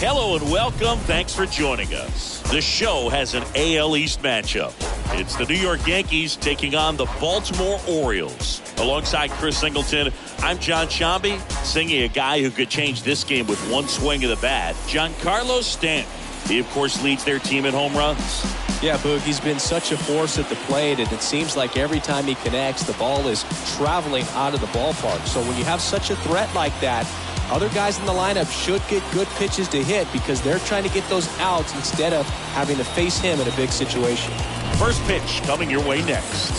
Hello and welcome. Thanks for joining us. The show has an AL East matchup. It's the New York Yankees taking on the Baltimore Orioles. Alongside Chris Singleton, I'm John Shambi, singing a guy who could change this game with one swing of the bat, Giancarlo Stanton. He, of course, leads their team in home runs. Yeah, Boog, he's been such a force at the plate, and it seems like every time he connects, the ball is traveling out of the ballpark. So when you have such a threat like that, other guys in the lineup should get good pitches to hit because they're trying to get those outs instead of having to face him in a big situation. First pitch coming your way next.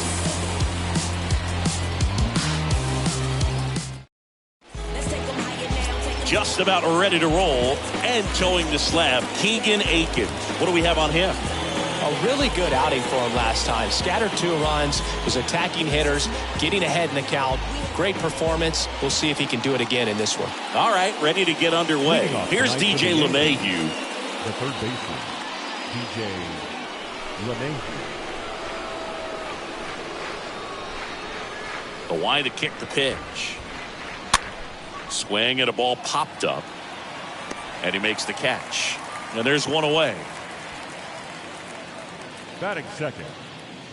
Just about ready to roll and towing the slab, Keegan Aiken. What do we have on him? A really good outing for him last time. Scattered 2 runs, was attacking hitters, getting ahead in the count. Great performance. We'll see if he can do it again in this one. All right, ready to get underway. Here's DJ LeMahieu. The third baseman, DJ LeMahieu. The wide to kick the pitch. Swing and a ball popped up. And he makes the catch. And there's one away. Batting second,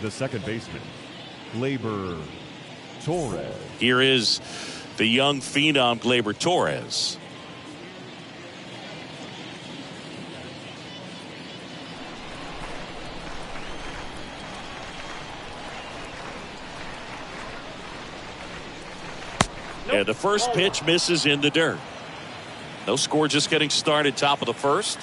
the second baseman, Gleyber Torres. Here is the young phenom Gleyber Torres. And the first pitch misses in the dirt. No score, just getting started, top of the first.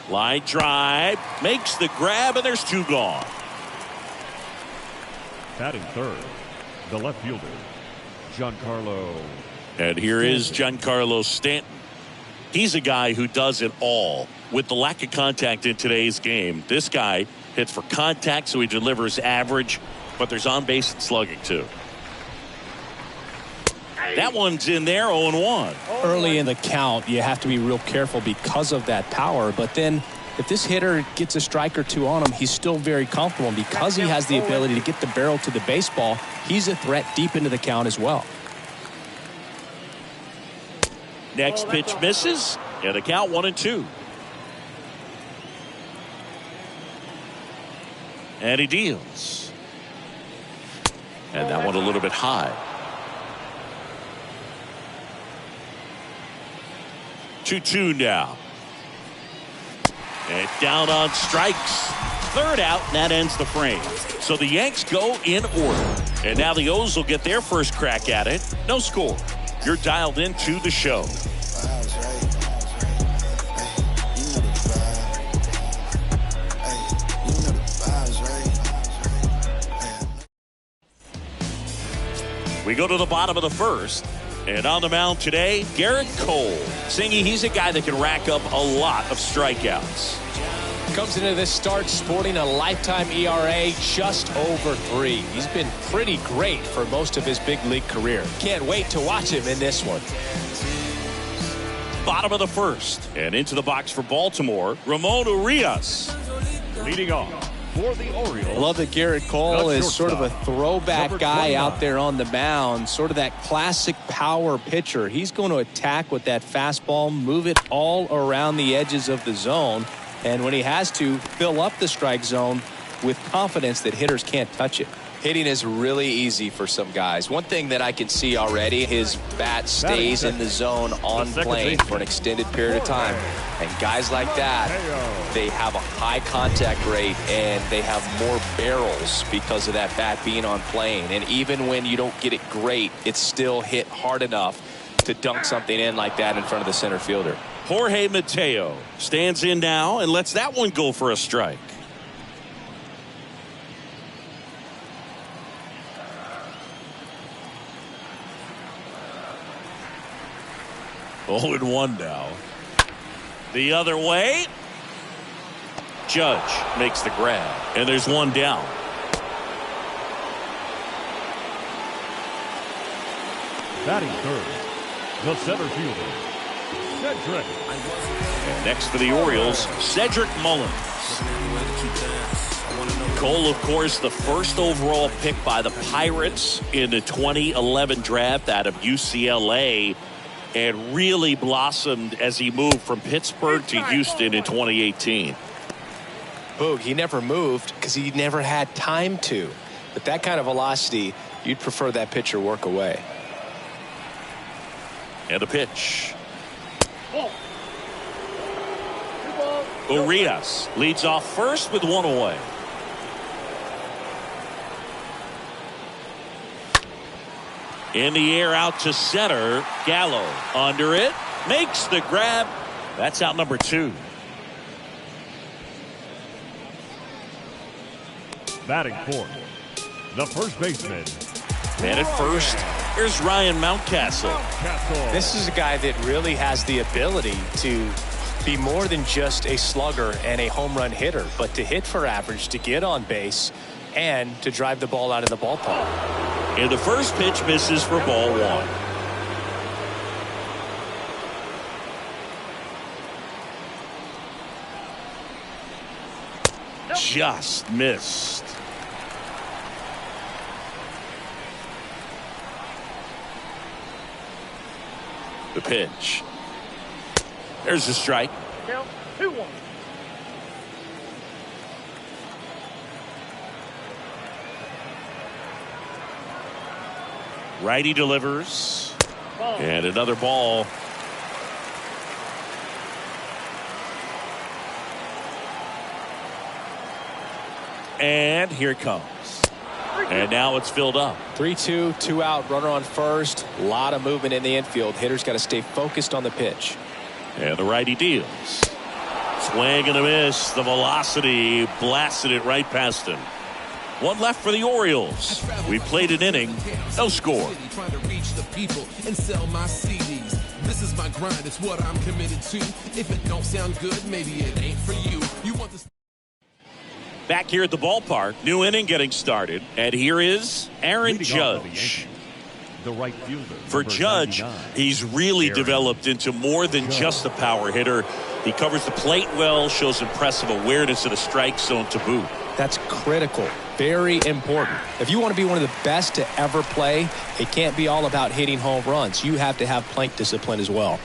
Line drive, makes the grab, and there's 2 gone. Batting third, the left fielder, Giancarlo. And here is Giancarlo Stanton. He's a guy who does it all. With the lack of contact in today's game, this guy hits for contact, so he delivers average, but there's on-base and slugging too. That one's in there, 0-1. Early in the count, you have to be real careful because of that power. But then if this hitter gets a strike or 2 on him, he's still very comfortable. And because he has the ability to get the barrel to the baseball, he's a threat deep into the count as well. Next pitch misses, and the count 1-2. And he deals. And that one a little bit high. 2-2 now. And down on strikes. Third out, and that ends the frame. So the Yanks go in order. And now the O's will get their first crack at it. No score. You're dialed into the show. We go to the bottom of the first. And on the mound today, Garrett Cole. Singy, he's a guy that can rack up a lot of strikeouts. Comes into this start sporting a lifetime ERA just over 3. He's been pretty great for most of his big league career. Can't wait to watch him in this one. Bottom of the first. And into the box for Baltimore, Ramon Urias. Leading off for the Orioles. I love that Garrett Cole is sort of a throwback guy out there on the mound, sort of that classic power pitcher. He's going to attack with that fastball, move it all around the edges of the zone, and when he has to, fill up the strike zone with confidence that hitters can't touch it. Hitting is really easy for some guys. One thing that I can see already, his bat stays in the zone on plane for an extended period of time. And guys like that, they have a high contact rate and they have more barrels because of that bat being on plane. And even when you don't get it great, it's still hit hard enough to dunk something in like that in front of the center fielder. Jorge Mateo stands in now and lets that one go for a strike. Oh, and 1 now. The other way. Judge makes the grab. And there's 1 down. Batting third, the center fielder, Cedric. And next for the Orioles, Cedric Mullins. Cole, of course, the first overall pick by the Pirates in the 2011 draft out of UCLA, and really blossomed as he moved from Pittsburgh to Houston in 2018. Boog, he never moved because he never had time to. But that kind of velocity, you'd prefer that pitcher work away. And a pitch. Urias leads off first with one away. In the air out to center. Gallo under it. Makes the grab. That's out number 2. Batting fourth, the first baseman. And at first, here's Ryan Mountcastle. This is a guy that really has the ability to be more than just a slugger and a home run hitter, but to hit for average, to get on base, and to drive the ball out of the ballpark. And the first pitch misses for ball 1. Just missed. The pitch. There's the strike. Count 2-1. Righty delivers. And another ball. And here it comes. And now it's filled up. 3-2, 2 out, runner on first. A lot of movement in the infield. Hitter's got to stay focused on the pitch. And the righty deals. Swing and a miss. The velocity blasted it right past him. One left for the Orioles. We played an inning. No score. Trying to reach the people and sell my CDs. This is my grind. It's what I'm committed to. If it don't sound good, maybe it ain't for you. You want this. Back here at the ballpark. New inning getting started. And here is Aaron Leading off for the Judge. Yankees, the right fielder. For number Judge, 99, he's really Aaron developed into more than just a power hitter. He covers the plate well, shows impressive awareness in the strike zone to boot. That's critical. Very important. If you want to be one of the best to ever play, it can't be all about hitting home runs. You have to have plate discipline as well.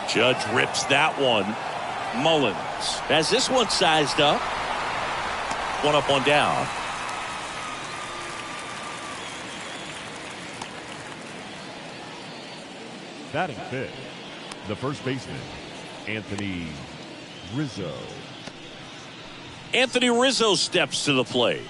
Judge rips that one. Mullins has this one sized up. One up, one down. Batting fifth, the first baseman, Anthony Rizzo. Anthony Rizzo steps to the plate.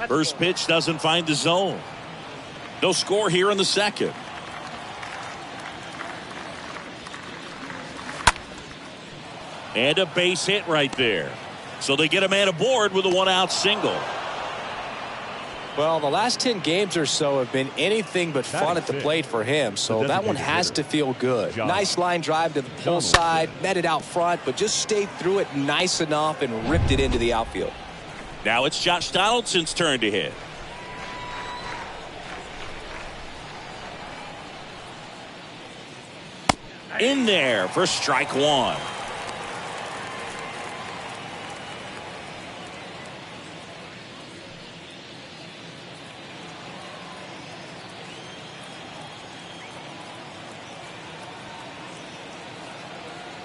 First pitch doesn't find the zone. No score here in the second. And a base hit right there. So they get a man aboard with a one-out single. Well, the last 10 games or so have been anything but fun at the plate for him, so that one has to feel good. Nice line drive to the pull side, met it out front, but just stayed through it nice enough and ripped it into the outfield. Now it's Josh Donaldson's turn to hit. In there for strike one.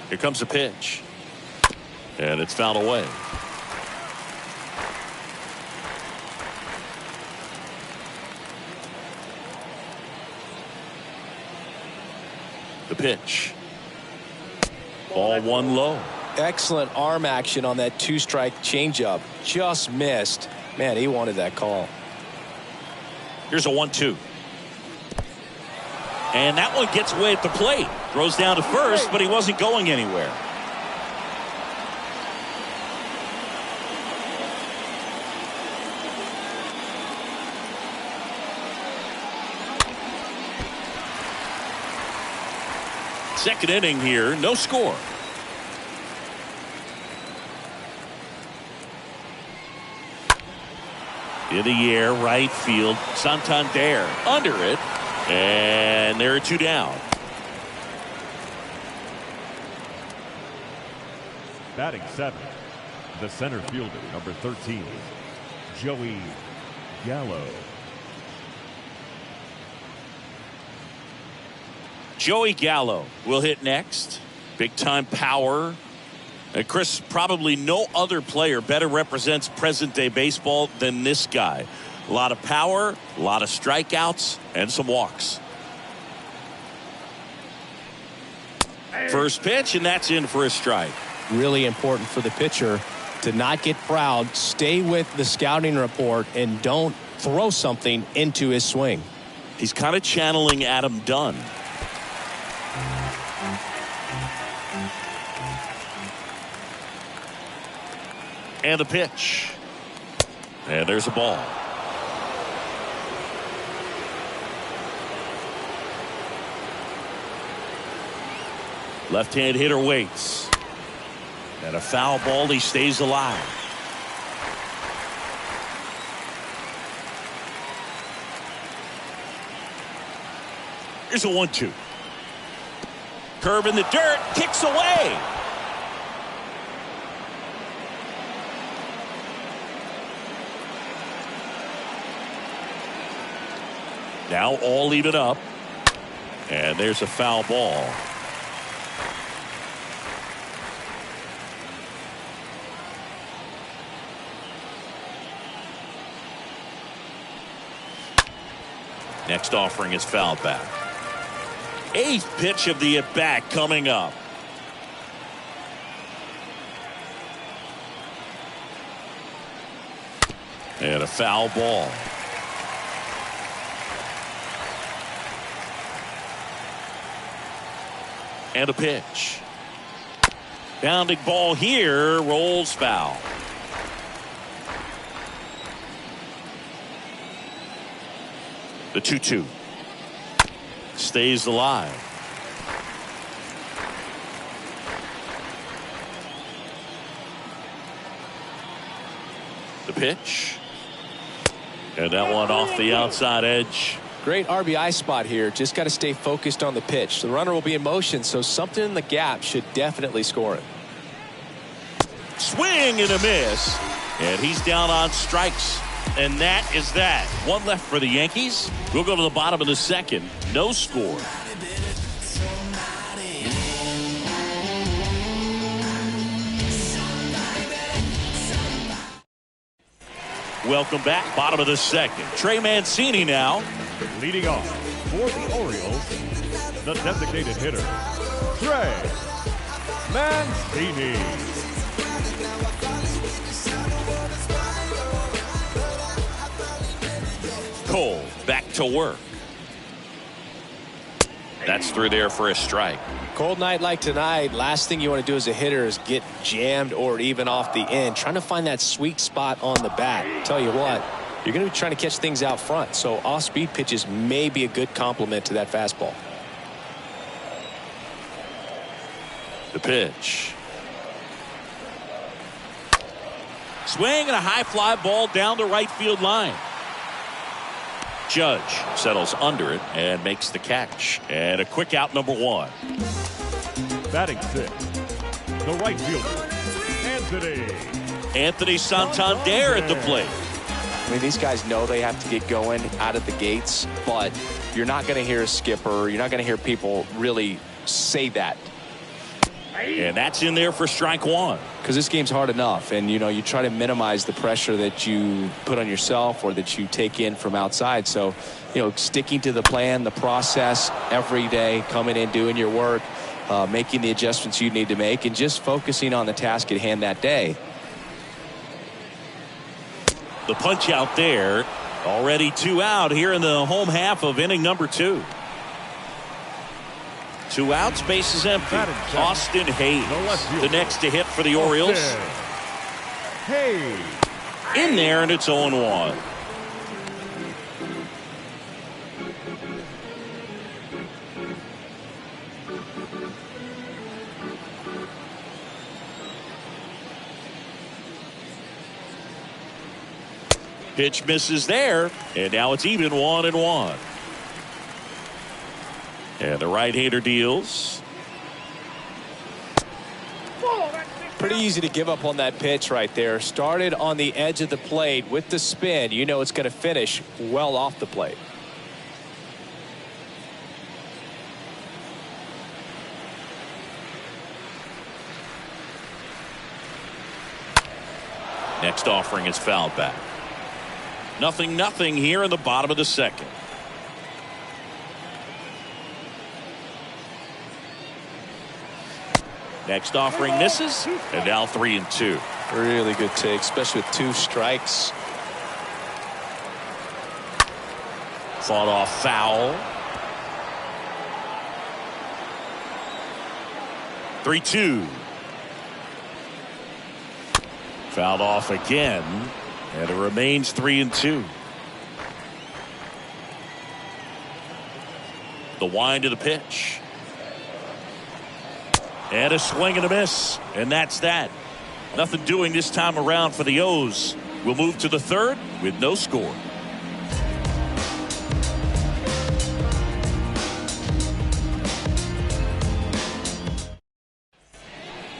Here comes the pitch. And it's fouled away. The pitch. Ball one low. Excellent arm action on that two-strike changeup. Just missed. Man, he wanted that call. Here's a 1-2. And that one gets away at the plate. Throws down to first, but he wasn't going anywhere. Second inning here, no score. In the air, right field. Santander under it. And there are two down. Batting seventh, the center fielder, number 13, Joey Gallo. Joey Gallo will hit next. Big time power. And Chris, probably no other player better represents present day baseball than this guy. A lot of power, a lot of strikeouts, and some walks. First pitch, and that's in for a strike. Really important for the pitcher to not get proud, stay with the scouting report, and don't throw something into his swing. He's kind of channeling Adam Dunn. And the pitch. And there's a ball. Left-hand hitter waits. And a foul ball, he stays alive. Here's a 1-2. Curve in the dirt, kicks away. Now all even up. And there's a foul ball. Next offering is fouled back. Eighth pitch of the at-bat coming up. And a foul ball. And a pitch. Bounding ball here, rolls foul. The 2-2 stays alive. The pitch. And that one off the outside edge. Great RBI spot here. Just got to stay focused on the pitch. The runner will be in motion, so something in the gap should definitely score it. Swing and a miss. And he's down on strikes. And that is that. One left for the Yankees. We'll go to the bottom of the second. No score. Welcome back. Bottom of the second. Trey Mancini now. Leading off for the Orioles, the designated hitter, Trey Mancini. Cole back to work. That's through there for a strike. Cold night like tonight, last thing you want to do as a hitter is get jammed or even off the end. Trying to find that sweet spot on the bat. Tell you what, you're going to be trying to catch things out front, so off-speed pitches may be a good complement to that fastball. The pitch. Swing and a high fly ball down the right field line. Judge settles under it and makes the catch. And a quick out, number one. Batting sixth, the right fielder, Anthony Santander at the plate. I mean, these guys know they have to get going out of the gates, but you're not going to hear a skipper. You're not going to hear people really say that. And that's in there for strike one. Because this game's hard enough, and you try to minimize the pressure that you put on yourself or that you take in from outside. So, sticking to the plan, the process every day, coming in, doing your work, making the adjustments you need to make, and just focusing on the task at hand that day. The punch out there. Already two out here in the home half of inning number two. Two outs, base is empty. Austin Hayes, the next to hit for the Orioles. Hayes. In there, and it's 0-1. Pitch misses there, and now it's even 1-1. And the right-hander deals. Pretty easy to give up on that pitch right there. Started on the edge of the plate with the spin. You know it's going to finish well off the plate. Next offering is fouled back. 0-0 here in the bottom of the second. Next offering misses, and now 3-2. Really good take, especially with 2 strikes. Fought off foul. 3-2. Fouled off again, and it remains 3-2. The wind of the pitch. And a swing and a miss, and that's that. Nothing doing this time around for the O's. We'll move to the third with no score.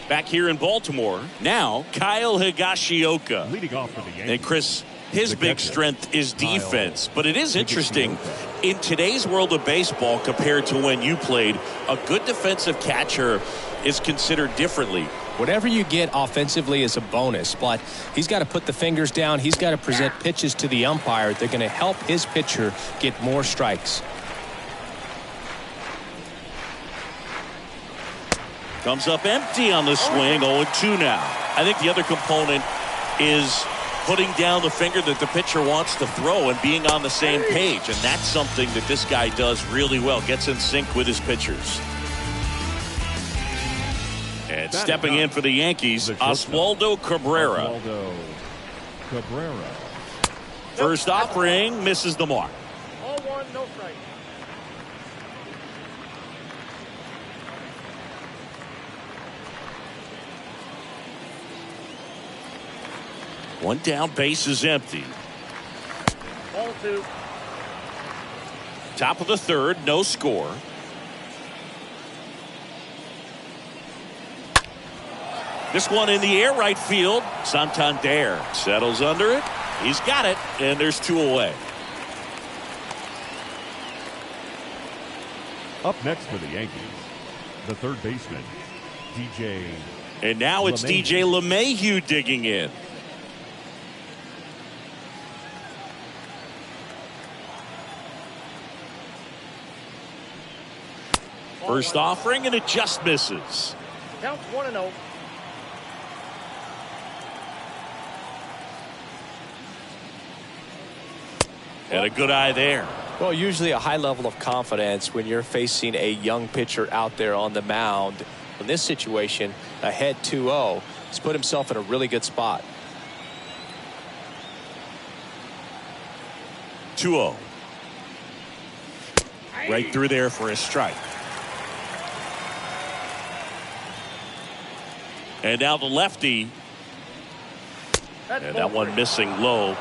Back here in Baltimore, now Kyle Higashioka. Leading off for the Yankees. And Chris, his big strength is defense, but it is interesting in today's world of baseball compared to when you played. A good defensive catcher is considered differently. Whatever you get offensively is a bonus, but he's got to put the fingers down. He's got to present pitches to the umpire. They're going to help his pitcher get more strikes. Comes up empty on the swing. 0-2 now. I think the other component is putting down the finger that the pitcher wants to throw and being on the same page. And that's something that this guy does really well. Gets in sync with his pitchers. And stepping in for the Yankees, Oswaldo Cabrera. First offering misses the mark. 0-1, no strike. One down, base is empty. 0-2. Top of the third, no score. This one in the air, right field. Santander settles under it. He's got it, and there's 2 away. Up next for the Yankees, the third baseman, DJ. And now it's DJ LeMahieu digging in. First offering, and it just misses. Counts 1-0. And a good eye there. Well, usually a high level of confidence when you're facing a young pitcher out there on the mound. In this situation, ahead 2-0, he's put himself in a really good spot. 2-0. Right through there for a strike. And now the lefty. And that one missing low.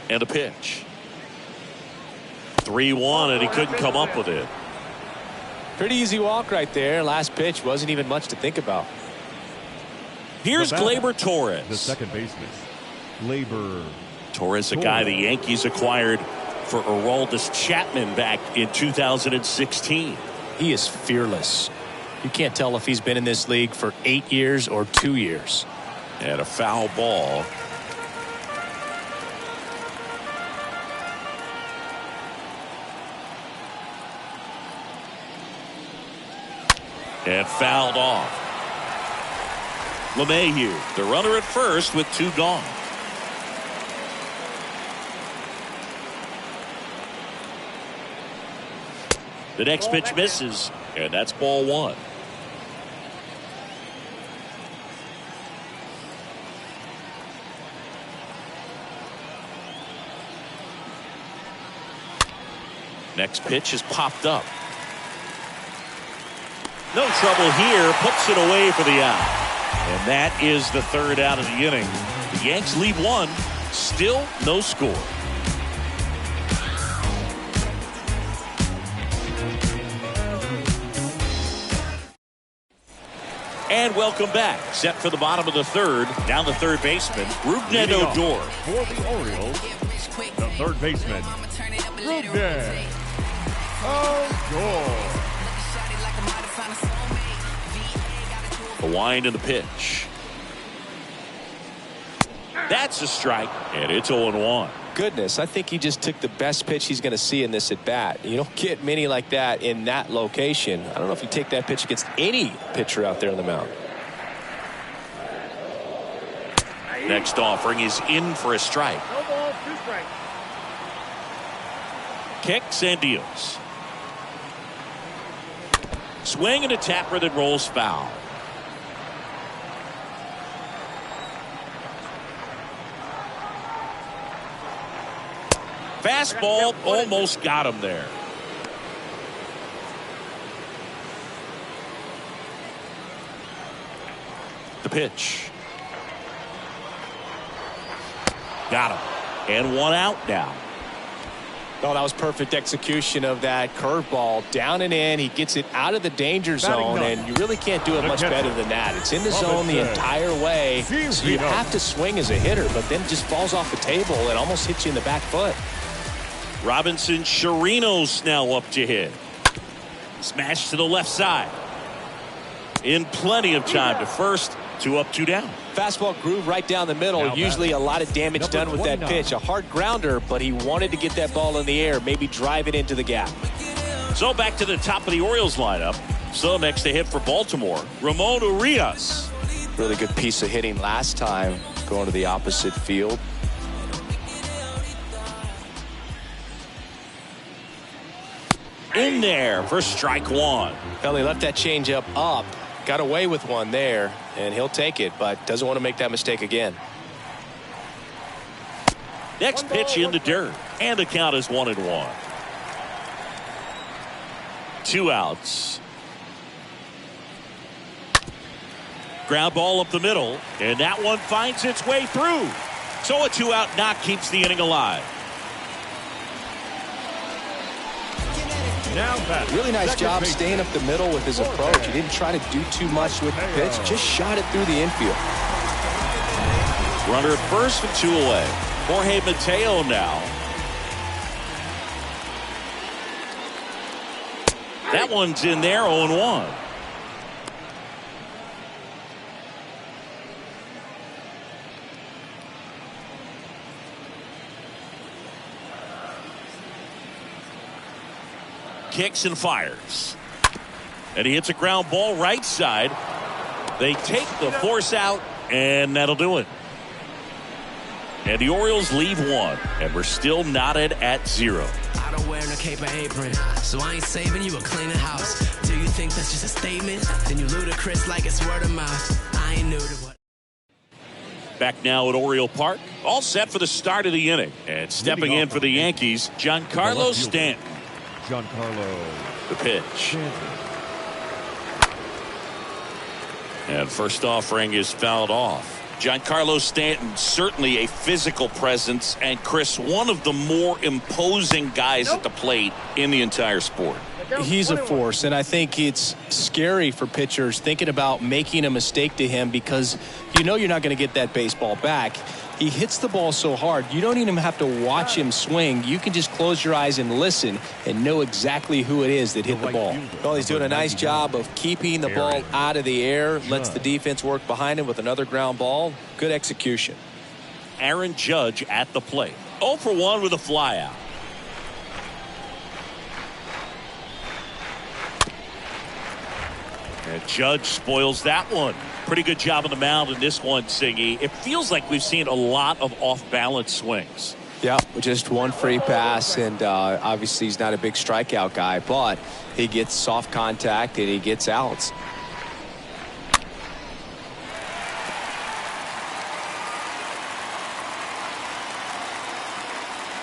And a pitch. 3-1, and he couldn't come up with it. Pretty easy walk right there. Last pitch wasn't even much to think about. Here's Gleyber Torres. The second baseman, Gleyber Torres, a guy the Yankees acquired for Aroldis Chapman back in 2016. He is fearless. You can't tell if he's been in this league for 8 years or 2 years. And a foul ball. And fouled off. LeMahieu, the runner at first with 2 gone. The next pitch misses, and that's ball 1. Next pitch is popped up. No trouble here, puts it away for the out. And that is the third out of the inning. The Yanks lead one. Still no score. And welcome back. Set for the bottom of the third. Down the third baseman, Rougned Odor. For the Orioles, the third baseman, Rougned Odor. The wind and the pitch. That's a strike, and it's 0-1. Goodness, I think he just took the best pitch he's going to see in this at bat. You don't get many like that in that location. I don't know if you take that pitch against any pitcher out there on the mound. Next offering is in for a strike. No balls, 2 strikes. Kicks and deals. Swing and a tapper that rolls foul. Fastball almost got him there. The pitch. Got him. And 1 out now. Oh, that was perfect execution of that curveball. Down and in. He gets it out of the danger zone, and you really can't do it much better than that. It's in the zone the entire way, so you have to swing as a hitter, but then it just falls off the table and almost hits you in the back foot. Robinson Chirinos now up to hit. Smash to the left side. In plenty of time to first. 2 up, 2 down. Fastball groove right down the middle. Usually a lot of damage done with that pitch. A hard grounder, but he wanted to get that ball in the air, maybe drive it into the gap. So back to the top of the Orioles lineup. So next to hit for Baltimore, Ramon Urias. Really good piece of hitting last time, going to the opposite field. In there for strike 1. Well, he left that changeup up. Got away with one there, and he'll take it, but doesn't want to make that mistake again. Next pitch in the dirt, and the count is 1-1. 2 outs. Ground ball up the middle, and that one finds its way through. So a 2-out knock keeps the inning alive. Really nice job staying up the middle with his approach. He didn't try to do too much with the pitch, just shot it through the infield. Runner at first and 2 away. Jorge Mateo now. That one's in there, 0-1. Kicks and fires. And he hits a ground ball right side. They take the force out, and that'll do it. And the Orioles leave 1, and we're still knotted at 0. I don't wear no cape or apron, so I ain't saving you a cleaning house. Do you think that's just a statement? Then you ludicrous like it's word of mouth. I ain't new to what. Back now at Oriole Park, all set for the start of the inning. And stepping in for the Yankees, Giancarlo Stanton. Giancarlo. The pitch. And first offering is fouled off. Giancarlo Stanton, certainly a physical presence, and Chris, one of the more imposing guys at the plate in the entire sport. He's a force, and I think it's scary for pitchers thinking about making a mistake to him because you know you're not going to get that baseball back. He hits the ball so hard, you don't even have to watch him swing. You can just close your eyes and listen and know exactly who it is that hit the ball. Well, he's doing a nice job of keeping the ball out of the air, lets the defense work behind him with another ground ball. Good execution. Aaron Judge at the plate. 0 for 1 with a flyout. And Judge spoils that one. Pretty good job on the mound in this one, Singy. It feels like we've seen a lot of off-balance swings. Yeah, just one free pass, and obviously he's not a big strikeout guy, but he gets soft contact and he gets outs.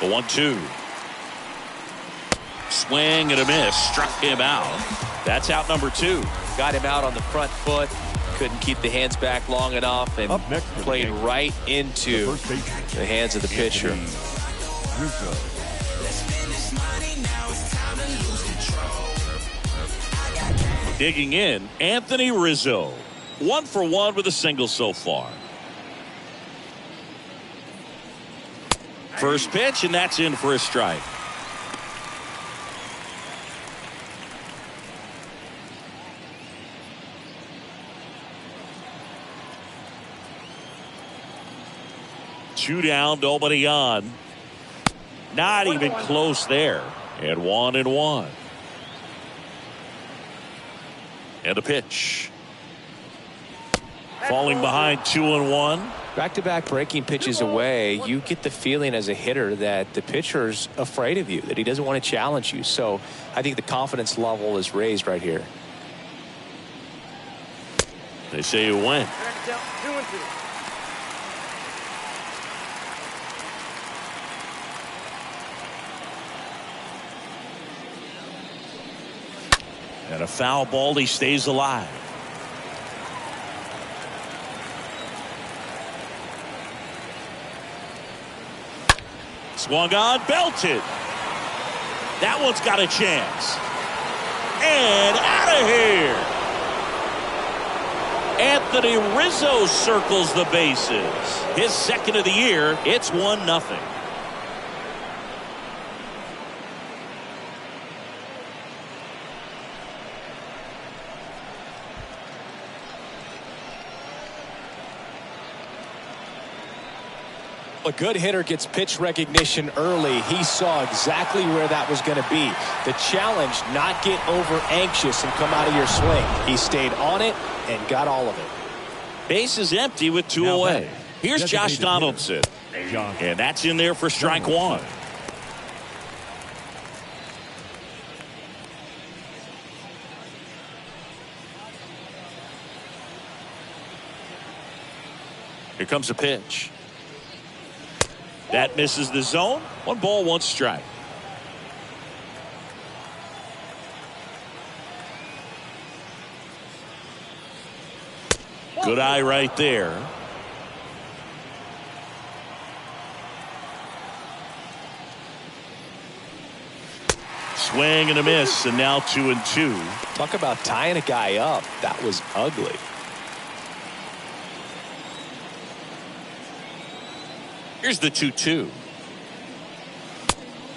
The 1-2. Swing and a miss. Struck him out. That's out number 2. Got him out on the front foot. Couldn't keep the hands back long enough and played right into the hands of the pitcher. Digging in, Anthony Rizzo. 1 for 1 with a single so far. First pitch, and that's in for a strike. Two down, nobody on. Not even close there. And 1-1. And a pitch. Falling behind 2-1. Back-to-back breaking pitches away, you get the feeling as a hitter that the pitcher's afraid of you, that he doesn't want to challenge you. So I think the confidence level is raised right here. They say you win. 2-2. And a foul ball, he stays alive. Swung on, belted. That one's got a chance. And out of here. Anthony Rizzo circles the bases. His second of the year. It's 1-0. A good hitter gets pitch recognition early. He saw exactly where that was going to be. The challenge, not get over anxious and come out of your swing. He stayed on it and got all of it. Base is empty with 2 away. Here's Josh Donaldson. And that's in there for strike 1. Here comes a pitch. That misses the zone. 1 ball, 1 strike. Good eye right there. Swing and a miss, and now 2-2. Talk about tying a guy up. That was ugly. Here's the 2-2.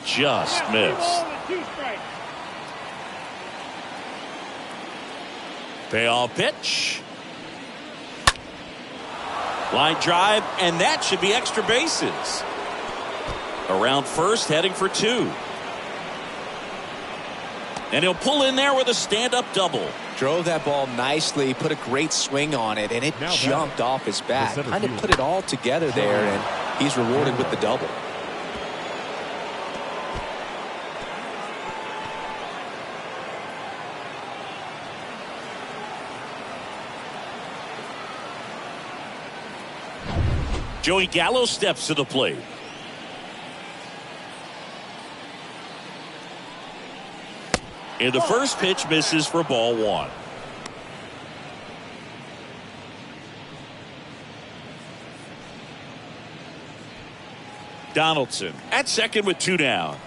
Just missed. Payoff pitch. Line drive, and that should be extra bases. Around first, heading for 2. And he'll pull in there with a stand-up double. Drove that ball nicely, put a great swing on it, and it jumped off his bat. Kind of put it all together there, and he's rewarded with the double. Joey Gallo steps to the plate. And the first pitch misses for ball 1. Donaldson at second with 2 down.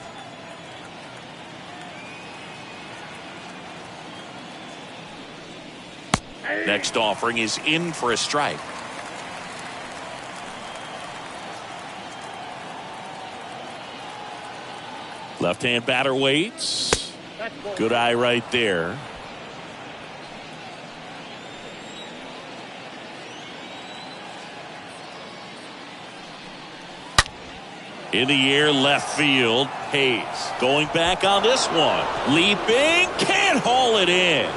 Next offering is in for a strike. Left-hand batter waits. Good eye right there. In the air, left field. Hayes going back on this one. Leaping, can't haul it in.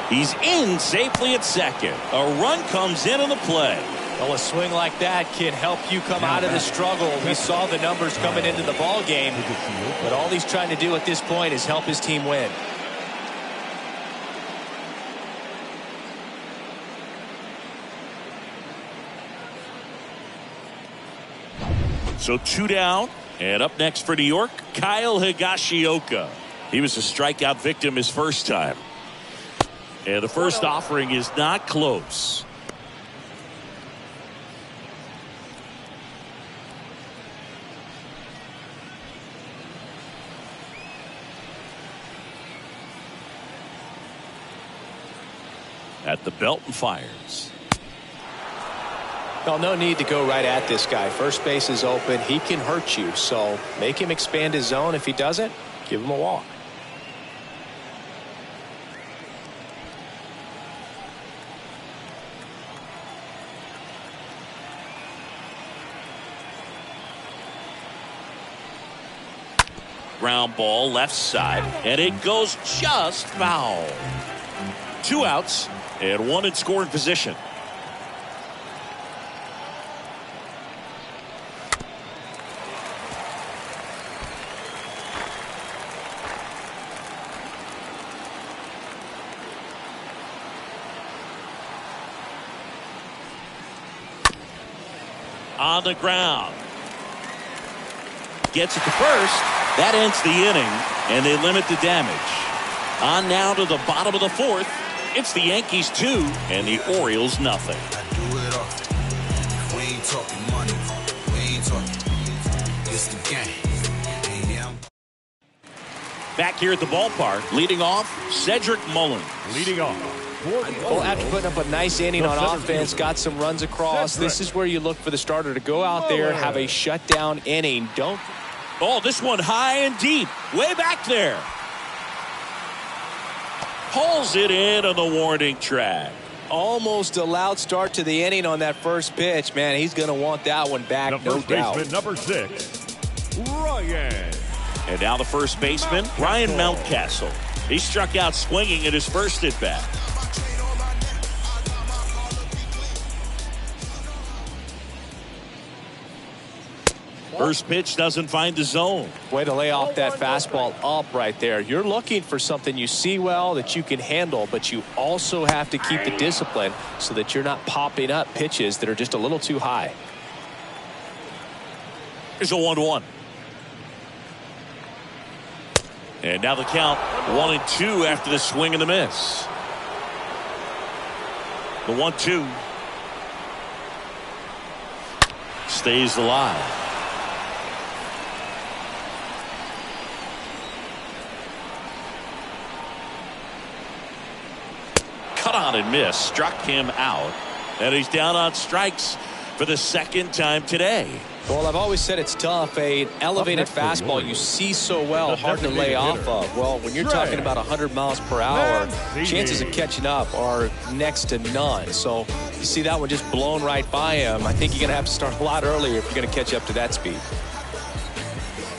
He's in safely at second. A run comes in on the play. Well, a swing like that can help you come out of the struggle. We saw the numbers coming into the ball game, but all he's trying to do at this point is help his team win. So 2 down, and up next for New York, Kyle Higashioka. He was a strikeout victim his first time. And the first offering is not close. At the belt and fires. Well, no need to go right at this guy. First base is open. He can hurt you. So make him expand his zone. If he doesn't, give him a walk. Ground ball left side, and it goes just foul. 2 outs and 1 in scoring position. On the ground. Gets it to first. That ends the inning, and they limit the damage. On now to the bottom of the 4th. It's the Yankees 2 and the Orioles nothing. I do it all. We ain't talking money. We ain't talking. It's the game. Back here at the ballpark, leading off, Cedric Mullins. Leading off. Well, after putting up a nice inning on offense, got some runs across, this is where you look for the starter to go out there, have a shutdown inning. Don't. Oh, this one high and deep, way back there. Pulls it in on the warning track. Almost a loud start to the inning on that first pitch. Man, he's going to want that one back, no doubt. Baseman, number 6, Ryan. And now the first baseman, Ryan Mountcastle. He struck out swinging at his first at bat. First pitch doesn't find the zone. Way to lay off that fastball up right there. You're looking for something you see well that you can handle, but you also have to keep the discipline so that you're not popping up pitches that are just a little too high. Here's a 1-1. And now the count 1-2 after the swing and the miss. The 1-2 stays alive. Cut on and miss, struck him out, and he's down on strikes for the second time today. Well, I've always said it's tough. An elevated fastball you see so well, hard to lay off of. Well, when you're talking about 100 miles per hour, chances of catching up are next to none. So you see that one just blown right by him. I think you're going to have to start a lot earlier if you're going to catch up to that speed.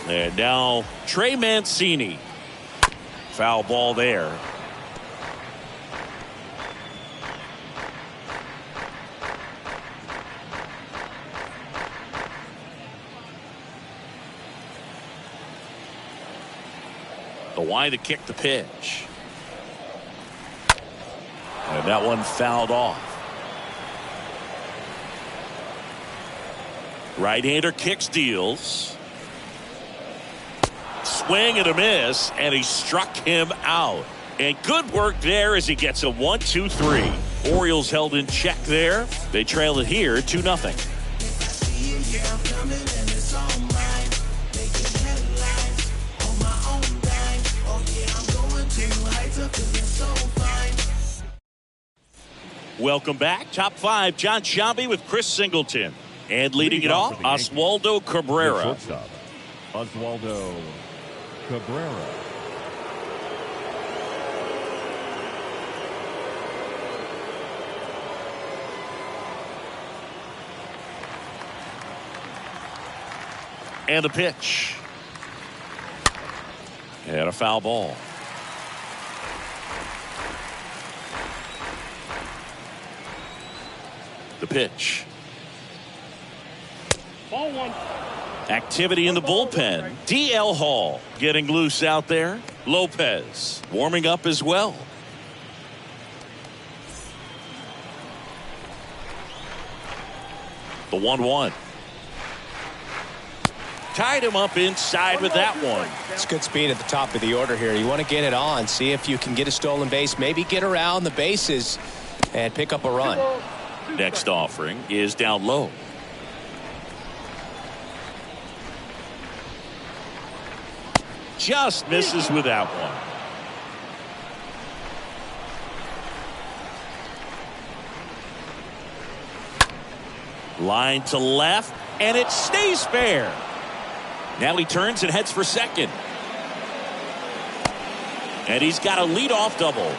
And now Trey Mancini. Foul ball there. The wide to kick the pitch. And that one fouled off. Right-hander kicks, deals. Swing and a miss, and he struck him out. And good work there as he gets a 1-2-3. Orioles held in check there. They trail it here 2-0. Welcome back. Top 5, John Sciambi with Chris Singleton. And leading it off, Oswaldo Cabrera. Oswaldo Cabrera. And a pitch. And a foul ball. The pitch. Ball 1. Activity in the bullpen. DL Hall getting loose out there. Lopez warming up as well. The 1-1. tied him up inside with that one. It's good speed at the top of the order here. You want to get it on, see if you can get a stolen base, maybe get around the bases and pick up a run. Next offering is down low. Just misses with that one. Line to left, and it stays fair. Now he turns and heads for second. And he's got a leadoff double.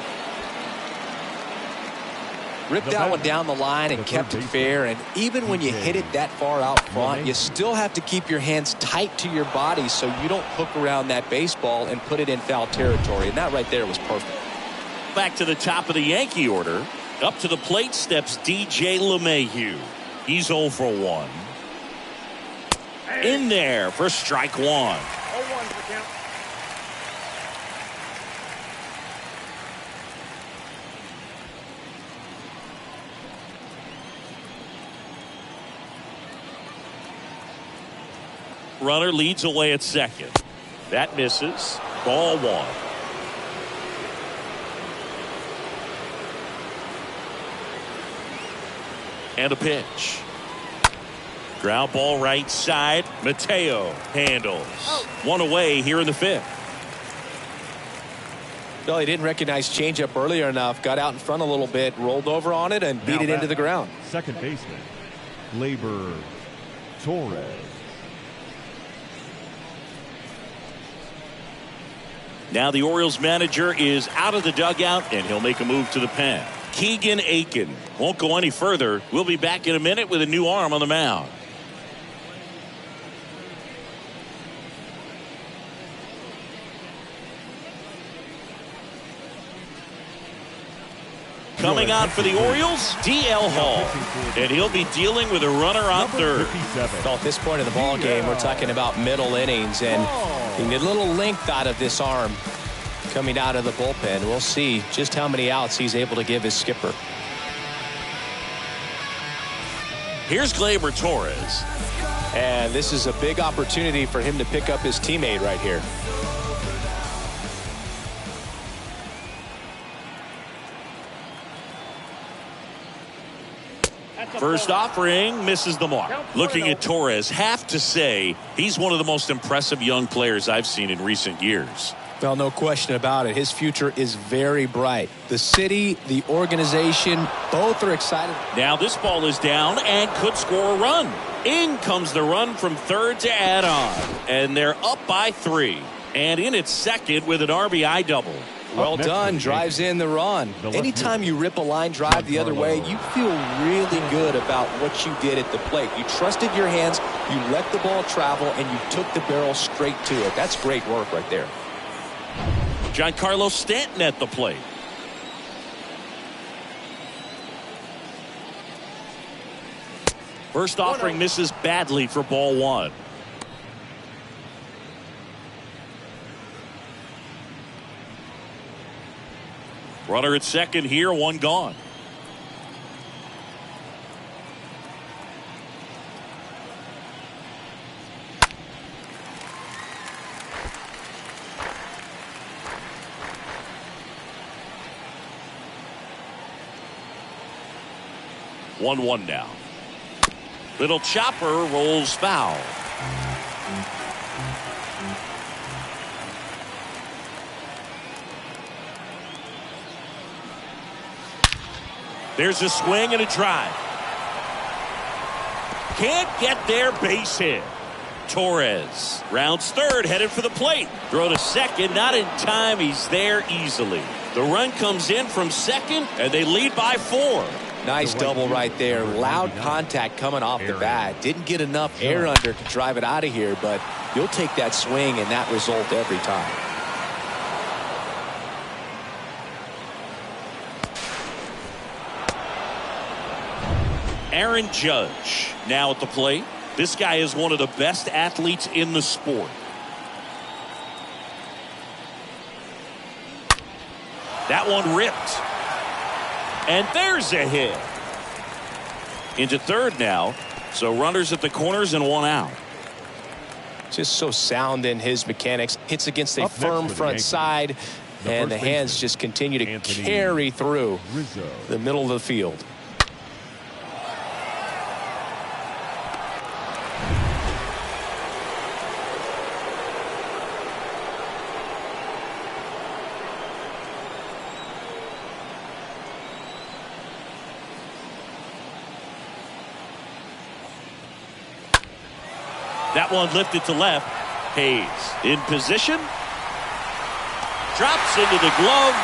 Ripped that one down the line and kept it fair. And even when you hit it that far out front, you still have to keep your hands tight to your body so you don't hook around that baseball and put it in foul territory. And that right there was perfect. Back to the top of the Yankee order. Up to the plate steps DJ LeMahieu. He's 0 for 1. In there for strike 1. 0-1 for count. Runner leads away at second. That misses. Ball 1. And a pitch. Ground ball right side. Mateo handles. One away here in the 5th. Well, he didn't recognize changeup earlier enough. Got out in front a little bit, rolled over on it, and beat it into the ground. Second baseman, Gleyber Torres. Now the Orioles manager is out of the dugout, and he'll make a move to the pen. Keegan Aiken won't go any further. We'll be back in a minute with a new arm on the mound. Coming on for the Orioles, D.L. Hall. And he'll be dealing with a runner on third. So at this point of the ball game, we're talking about middle innings, and you need a little length out of this arm coming out of the bullpen. We'll see just how many outs he's able to give his skipper. Here's Gleyber Torres. And this is a big opportunity for him to pick up his teammate right here. First offering misses the mark. Looking at Torres, have to say he's one of the most impressive young players I've seen in recent years. Well, no question about it. His future is very bright. The city, the organization, both are excited. Now this ball is down and could score a run. In comes the run from third to add on. And they're up by 3. And in at second with an RBI double. Well done. Drives in the run. Anytime you rip a line drive the other way, you feel really good about what you did at the plate. You trusted your hands, you let the ball travel, and you took the barrel straight to it. That's great work right there. Giancarlo Stanton at the plate. First offering misses badly for ball 1. Runner at second here, 1 gone. One now. Little chopper rolls foul. There's a swing and a drive. Can't get there, base hit. Torres rounds third, headed for the plate. Throw to second, not in time. He's there easily. The run comes in from second, and they lead by 4. Nice double right there. Loud contact coming off the bat. Didn't get enough air under to drive it out of here, but you'll take that swing and that result every time. Aaron Judge now at the plate. This guy is one of the best athletes in the sport. That one ripped. And there's a hit. Into third now. So runners at the corners and 1 out. Just so sound in his mechanics. Hits against a firm front side, and the hands just continue to carry through the middle of the field. That one lifted to left. Hayes in position. Drops into the glove.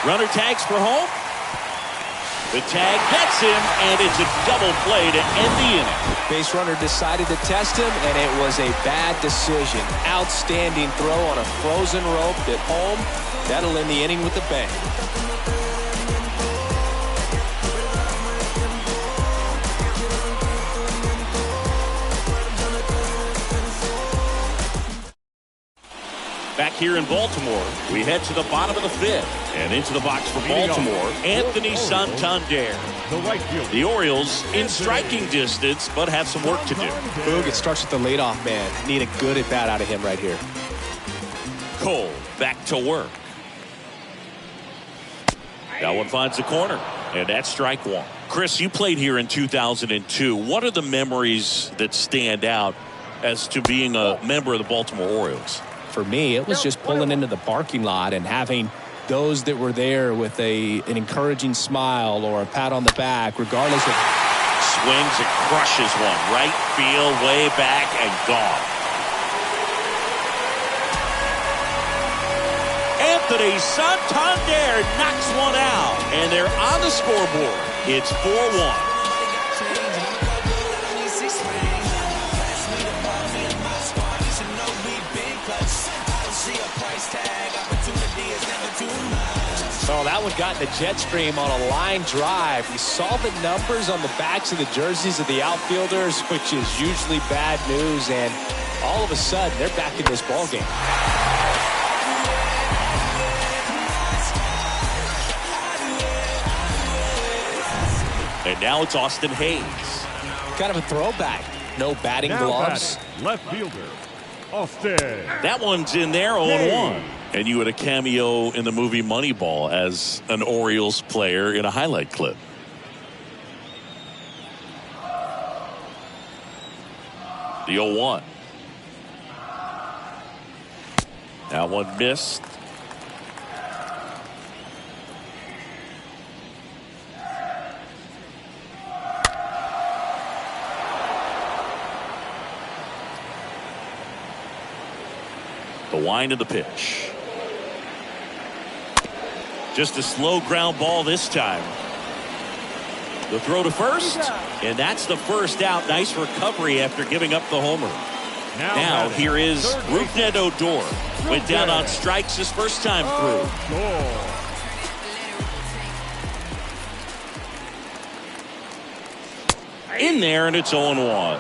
Runner tags for home. The tag gets him, and it's a double play to end the inning. Base runner decided to test him, and it was a bad decision. Outstanding throw on a frozen rope at home. That'll end the inning with a bang. Back here in Baltimore, we head to the bottom of the fifth. And into the box for Baltimore, Anthony Santander. The Orioles in striking distance, but have some work to do. Boog, it starts with the leadoff man. Need a good at-bat out of him right here. Cole back to work. That one finds the corner, and that's strike one. Chris, you played here in 2002. What are the memories that stand out as to being a member of the Baltimore Orioles? For me, it was just pulling into the parking lot and having those that were there with an encouraging smile or a pat on the back, regardless of... Swings and crushes one. Right field, way back, and gone. Anthony Santander knocks one out, and they're on the scoreboard. It's 4-1. Oh, that one got in the jet stream on a line drive. We saw the numbers on the backs of the jerseys of the outfielders, which is usually bad news, and all of a sudden, they're back in this ballgame. And now it's Austin Hayes. Kind of a throwback. No batting gloves. Left fielder, Austin. That one's in there, 0-1. And you had a cameo in the movie Moneyball as an Orioles player in a highlight clip. The 0-1. That one missed. The wind of the pitch. Just a slow ground ball this time. The throw to first, and that's the first out. Nice recovery after giving up the homer. Now here is Rougned Odor. Went down on strikes his first time through. In there, and it's 0-1.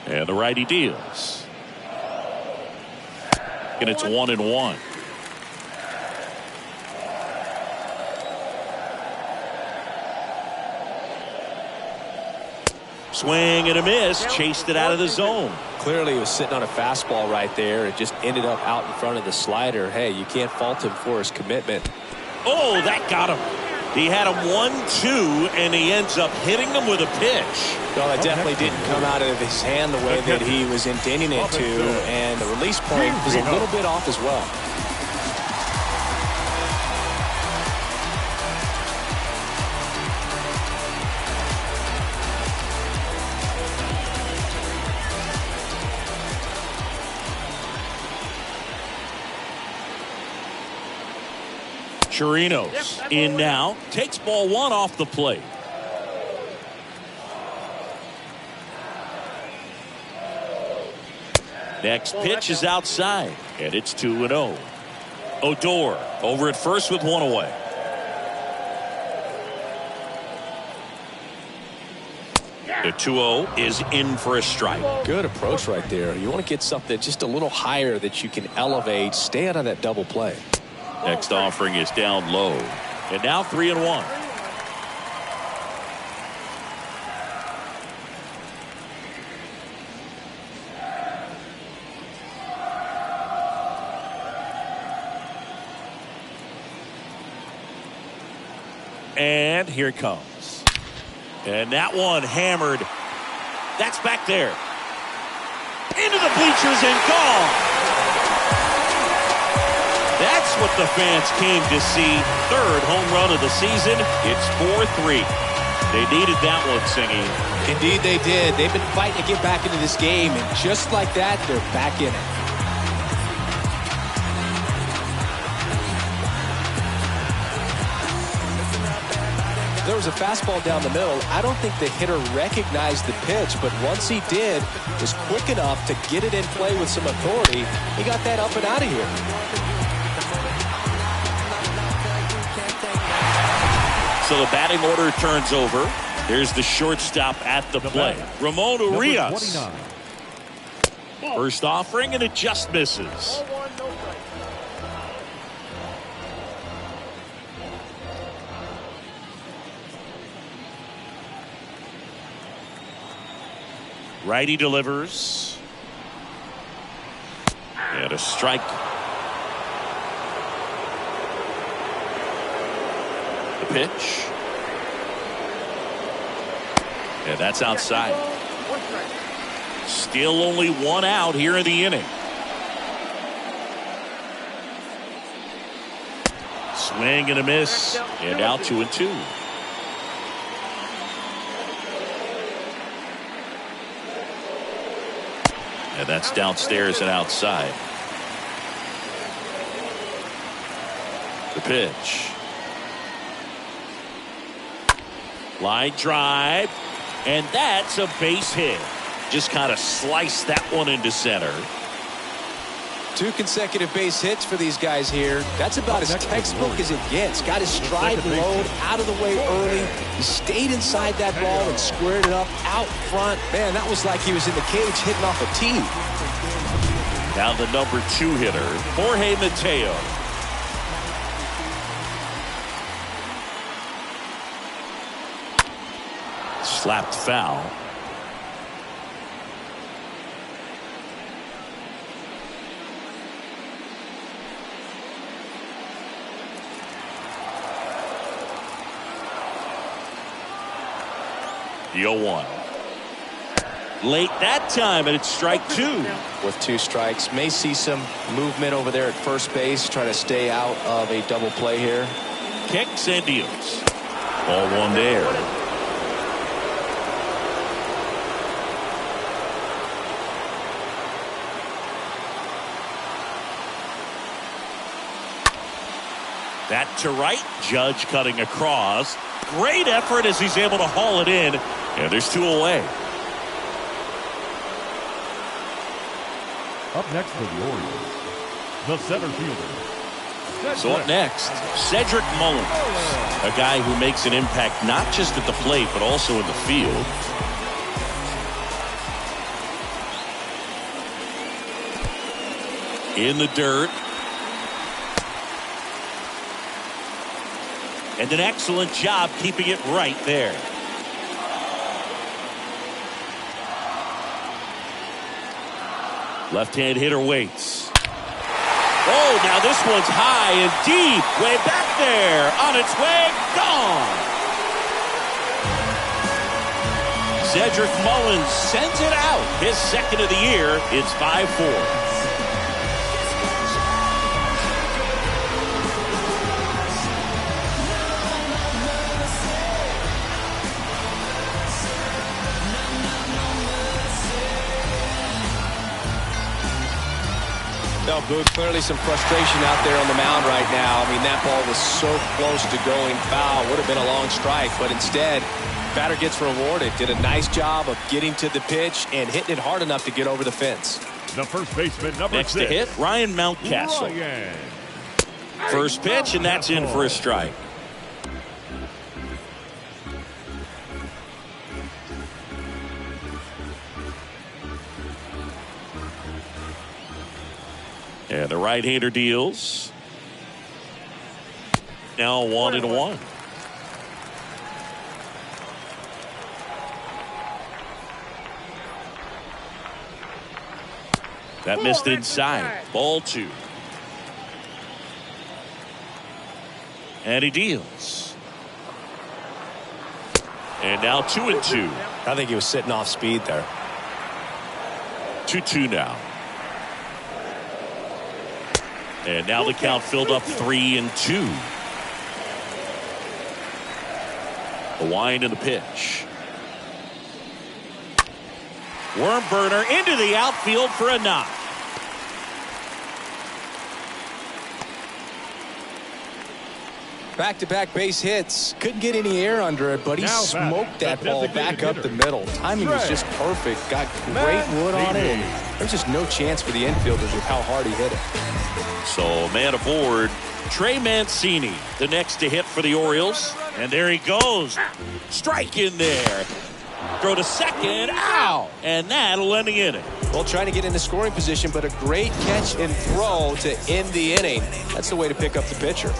And the righty deals. And it's 1-1. Swing and a miss. Chased it out of the zone. Clearly he was sitting on a fastball right there. It just ended up out in front of the slider. Hey, you can't fault him for his commitment. Oh, that got him. He had him 1-2, and he ends up hitting him with a pitch. Well, that definitely didn't come out of his hand the way that he was intending it to, and the release point was a little bit off as well. Chirinos in now, takes ball one off the plate. Next pitch is outside, and it's 2-0. Odor over at first with one away. The 2-0 is in for a strike. Good approach right there. You want to get something just a little higher that you can elevate. Stay out of that double play. Next offering is down low. And now 3-1. And here it comes. And that one hammered. That's back there. Into the bleachers and gone. That's what the fans came to see. Third home run of the season. It's 4-3. They needed that one, Singy. Indeed they did. They've been fighting to get back into this game, and just like that, they're back in it. There was a fastball down the middle. I don't think the hitter recognized the pitch, but once he did, was quick enough to get it in play with some authority. He got that up and out of here. So the batting order turns over. Here's the shortstop at the plate, Ramon Urias. First offering, and it just misses. Ball one, no strike. Righty delivers. And a strike. The pitch. And that's outside. One strike. Still only one out here in the inning. Swing and a miss. And out 2-2. And that's downstairs and outside. The pitch. Line drive. And that's a base hit. Just kind of sliced that one into center. 2 consecutive base hits for these guys here. That's about as textbook as it gets. Got his stride low, out of the way early. He stayed inside that ball and squared it up out front. Man, that was like he was in the cage hitting off a tee. Now the number 2 hitter, Jorge Mateo. Slapped foul. The 0-1. Late that time, and it's strike 2. With 2 strikes. May see some movement over there at first base. Try to stay out of a double play here. Kicks and deals. Ball 1 there. That to right. Judge cutting across. Great effort as he's able to haul it in. And there's 2 away. Up next for the Orioles, the center fielder. So up next, Cedric Mullins, a guy who makes an impact not just at the plate but also in the field. In the dirt. And an excellent job keeping it right there. Left-hand hitter waits. Oh, now this one's high and deep. Way back there. On its way. Gone. Cedric Mullins sends it out. His second of the year. It's 5-4. No, Boog, clearly some frustration out there on the mound right now. I mean, that ball was so close to going foul. Would have been a long strike, but instead, batter gets rewarded. Did a nice job of getting to the pitch and hitting it hard enough to get over the fence. The first baseman, number Next 6. to hit, Ryan Mountcastle. Ryan. First pitch, and that's in for a strike. And the right-hander deals. Now 1-1. That missed inside. Ball 2. And he deals. And now 2-2. I think he was sitting off speed there. 2-2 now. And now the count filled up 3-2. The wind and the pitch. Worm burner into the outfield for a knock. Back-to-back base hits. Couldn't get any air under it, but he smoked that ball back up the middle. Timing was just perfect. Got great wood on it, and there's just no chance for the infielders with how hard he hit it. So, man aboard, Trey Mancini, the next to hit for the Orioles. And there he goes. Strike in there. Throw to second. Ow! And that'll end the inning. Well, trying to get into scoring position, but a great catch and throw to end the inning. That's the way to pick up the pitcher.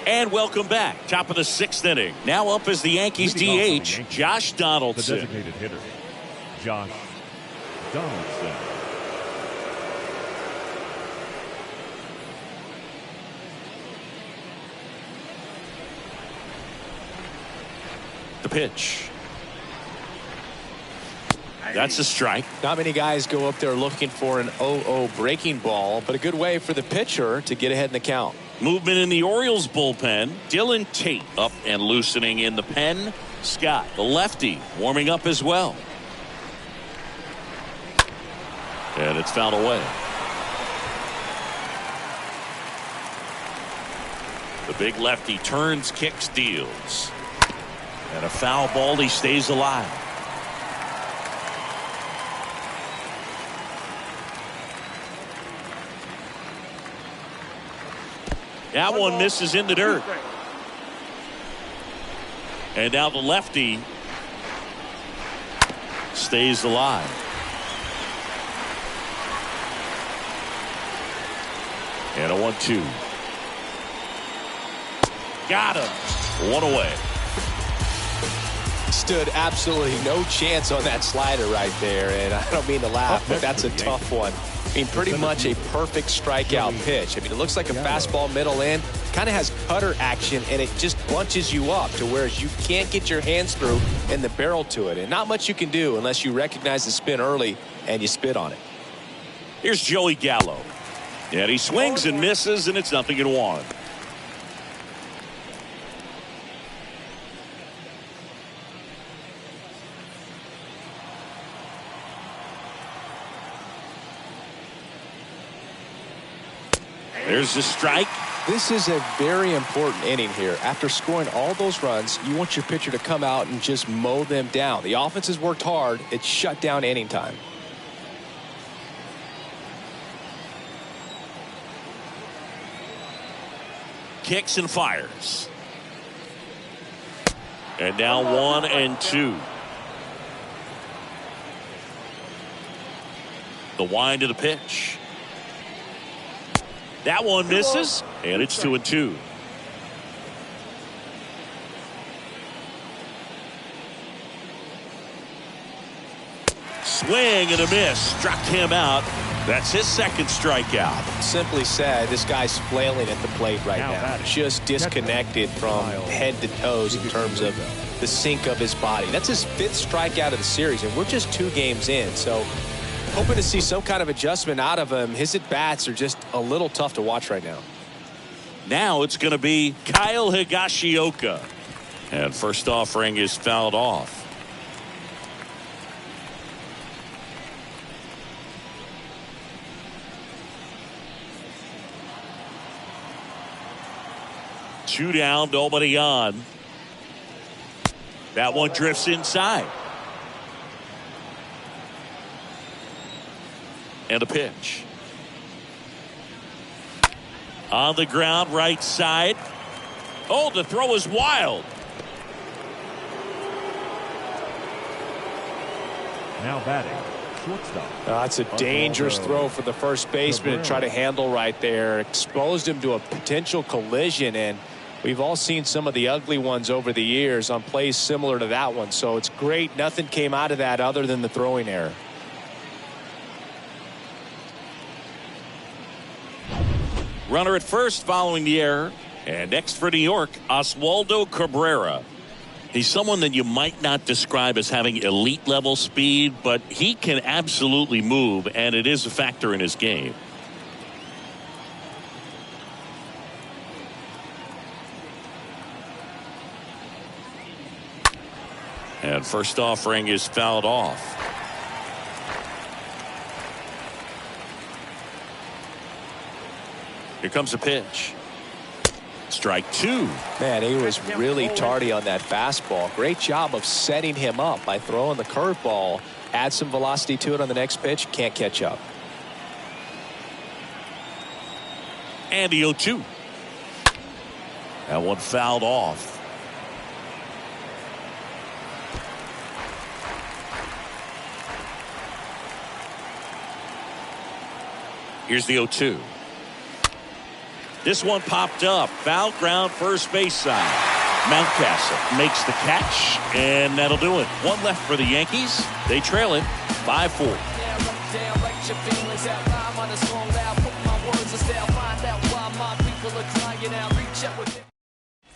And welcome back. Top of the 6th inning. Now up as the Yankees DH, Josh Donaldson. The designated hitter, Josh Donaldson. The pitch. That's a strike. Not many guys go up there looking for an 0-0 breaking ball, but a good way for the pitcher to get ahead in the count. Movement in the Orioles bullpen. Dylan Tate up and loosening in the pen. Scott, the lefty, warming up as well. And it's fouled away. The big lefty turns, kicks, deals. And a foul ball, he stays alive. That one misses in the dirt. And now the lefty stays alive. And a 1-2. Got him. One away. Stood absolutely no chance on that slider right there, and I don't mean to laugh, but that's a tough one. I mean, pretty much a perfect strikeout pitch. I mean, it looks like a fastball middle in, kind of has cutter action, and it just bunches you up to where you can't get your hands through and the barrel to it, and not much you can do unless you recognize the spin early and you spit on it. Here's Joey Gallo. And he swings and misses, and it's 0-1. There's the strike. This is a very important inning here. After scoring all those runs, you want your pitcher to come out and just mow them down. The offense has worked hard. It's shut down inning time. Kicks and fires. And now 1-2. The wind of the pitch. That one misses, and it's 2-2. Swing and a miss. Struck him out. That's his second strikeout. Simply said, this guy's flailing at the plate right now. Just disconnected from head to toes in terms of the sink of his body. That's his 5th strikeout of the series, and we're just 2 games in. So hoping to see some kind of adjustment out of him. His at-bats are just a little tough to watch right now. Now it's going to be Kyle Higashioka. And first offering is fouled off. Two down, nobody on. That one drifts inside. And a pitch. On the ground, right side. Oh, the throw is wild. Now batting, shortstop. That's a dangerous throw for the first baseman to try to handle right there. Exposed him to a potential collision, and we've all seen some of the ugly ones over the years on plays similar to that one. So it's great nothing came out of that other than the throwing error. Runner at first following the error. And next for New York, Oswaldo Cabrera. He's someone that you might not describe as having elite level speed, but he can absolutely move, and it is a factor in his game. And first offering is fouled off. Here comes a pitch. Strike two. Man, he was really tardy on that fastball. Great job of setting him up by throwing the curveball. Add some velocity to it on the next pitch. Can't catch up. And the 0-2. That one fouled off. Here's the 0-2. This one popped up. Foul ground first base side. Mountcastle makes the catch, and that'll do it. One left for the Yankees. They trail it 5-4.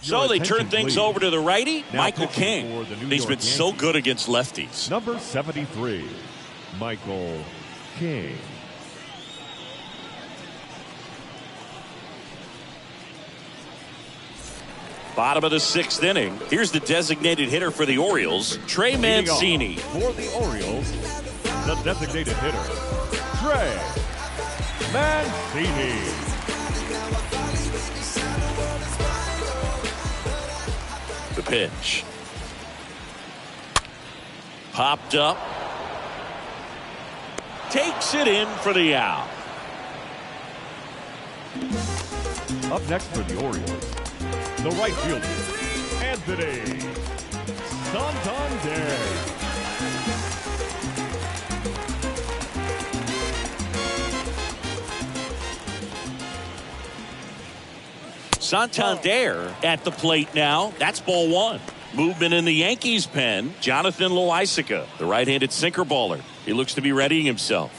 So they turn things over to the righty, Michael King. He's been so good against lefties. Number 73, Michael King. Bottom of the sixth inning. Here's the designated hitter for the Orioles, Trey Mancini. For the Orioles, the designated hitter, Trey Mancini. The pitch. Popped up. Takes it in for the out. Up next for the Orioles, the right fielder, Anthony Santander. Santander at the plate now. That's ball one. Movement in the Yankees pen. Jonathan Loaisiga, the right-handed sinker baller. He looks to be readying himself.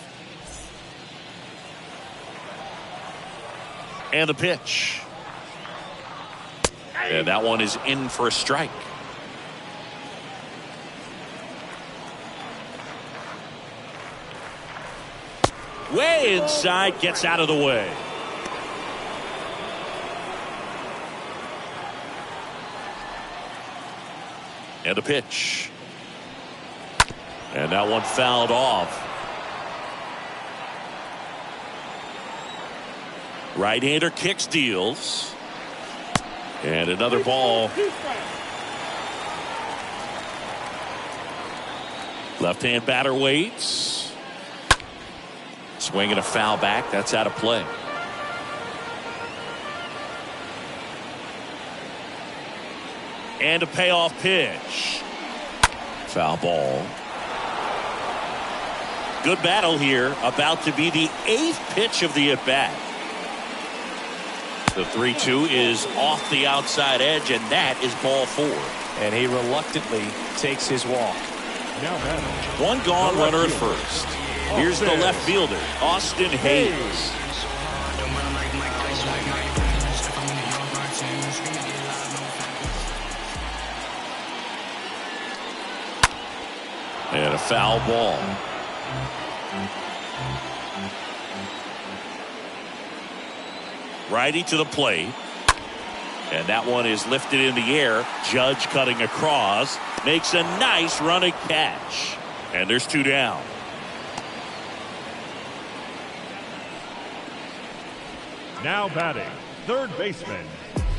And the pitch. And that one is in for a strike. Way inside, gets out of the way. And the pitch. And that one fouled off. Right-hander kicks, deals. And another ball. Left-hand batter waits. Swinging a foul back. That's out of play. And a payoff pitch. Foul ball. Good battle here. About to be the 8th pitch of the at-bat. The 3-2 is off the outside edge, and that is ball 4. And he reluctantly takes his walk. One gone, runner at first. Here's the left fielder, Austin Hayes. And a foul ball. Righty to the plate. And that one is lifted in the air. Judge cutting across. Makes a nice running catch. And there's 2 down. Now batting, third baseman,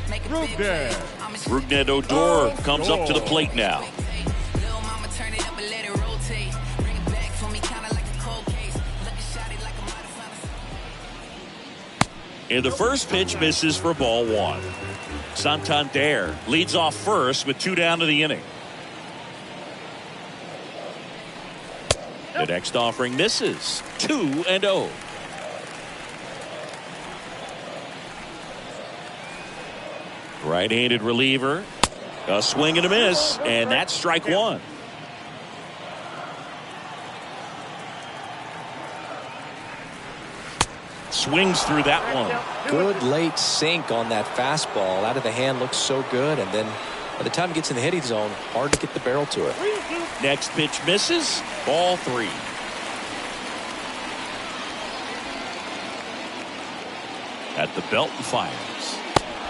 Rougned Odor comes up to the plate now. And the first pitch misses for ball 1. Santander leads off first with 2 down to the inning. The next offering misses. 2-0. Right-handed reliever. A swing and a miss, and that's strike 1. Swings through that one. Good late sink on that fastball. Out of the hand, looks so good. And then by the time it gets in the hitting zone, hard to get the barrel to it. Next pitch misses. Ball 3. At the belt and fires.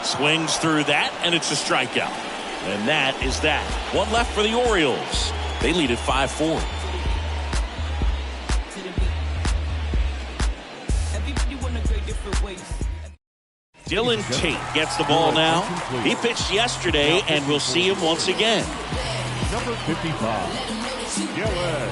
Swings through that, and it's a strikeout. And that is that. One left for the Orioles. They lead at 5-4. Dylan Tate gets the ball now. He pitched yesterday, and we'll see him once again. Number 55, Dylan.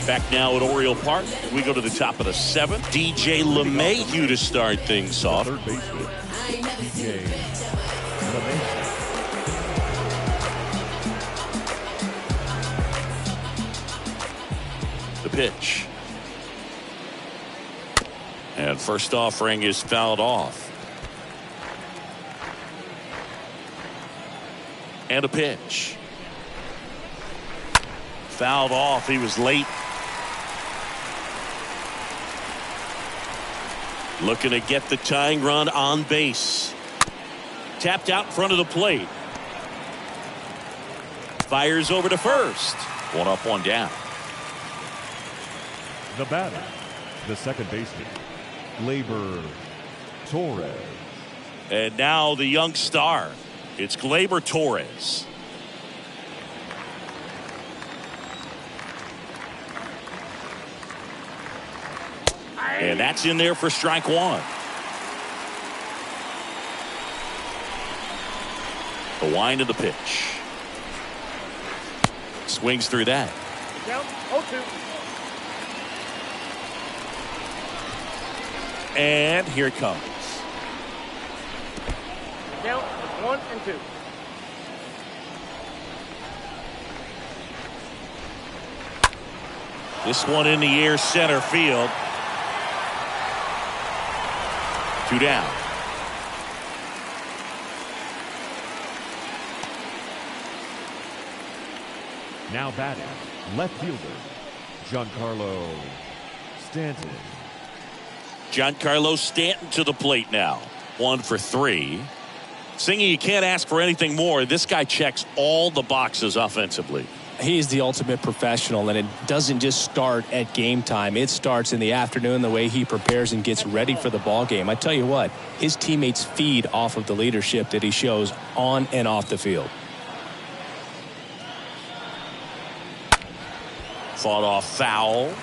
Back now at Oriole Park. We go to the top of the 7th. DJ LeMahieu to start things off. Third baseman, DJ LeMahieu. The pitch. And first offering is fouled off. And a pitch. Fouled off. He was late. Looking to get the tying run on base. Tapped out in front of the plate. Fires over to first. One up, one down. The batter, the second baseman, Gleyber Torres. And now the young star. It's Gleyber Torres. And that's in there for strike 1. The wind of the pitch. Swings through that. Down 0-2. And here it comes. Down 1 and 2. This one in the air, center field. 2 down. Now batting, left fielder, Giancarlo Stanton. Giancarlo Stanton to the plate now. 1 for 3. Singy, you can't ask for anything more. This guy checks all the boxes offensively. He's the ultimate professional, and it doesn't just start at game time. It starts in the afternoon, the way he prepares and gets ready for the ball game. I tell you what, his teammates feed off of the leadership that he shows on and off the field. Fought off foul.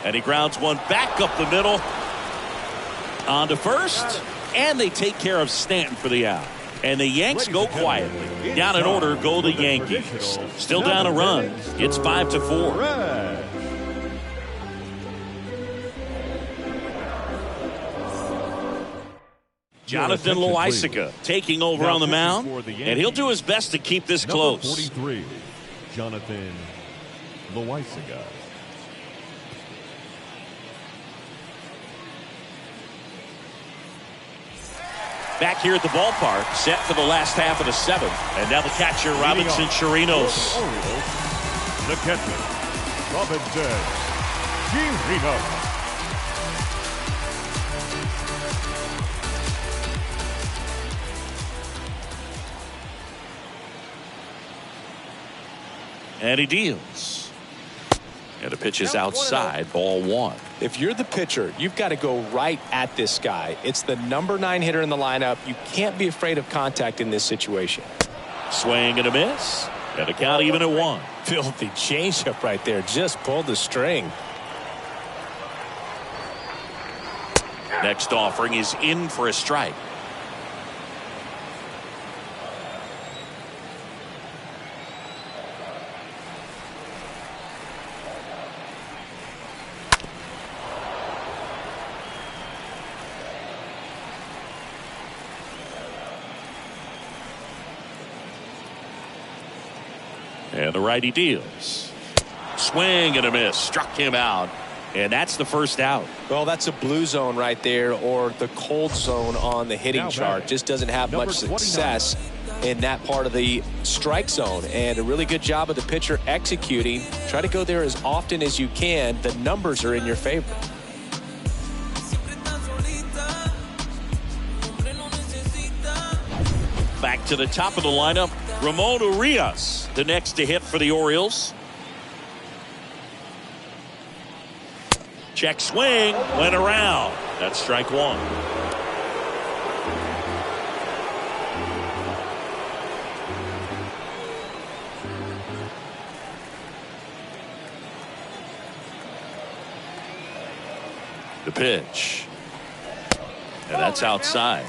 And he grounds one back up the middle. On to first. And they take care of Stanton for the out. And the Yanks go quietly. Down in order go the Yankees. Still down a run. It's 5-4. Jonathan Loaisiga taking over on the mound. And he'll do his best to keep this close. Number 43, Jonathan Loaisiga. Back here at the ballpark, set for the last half of the 7th. And now the catcher, Robinson Chirinos. The catcher, Robinson Chirinos. And he deals. And the pitch is outside, ball 1. If you're the pitcher, you've got to go right at this guy. It's the number 9 hitter in the lineup. You can't be afraid of contact in this situation. Swing and a miss. And the count even at 1. Filthy changeup right there. Just pulled the string. Next offering is in for a strike. And the righty deals. Swing and a miss. Struck him out. And that's the first out. Well, that's a blue zone right there, or the cold zone on the hitting chart. Just doesn't have much success in that part of the strike zone. And a really good job of the pitcher executing. Try to go there as often as you can. The numbers are in your favor. Back to the top of the lineup, Ramon Urias, the next to hit for the Orioles. Check swing, went around. That's strike one. The pitch. And that's outside.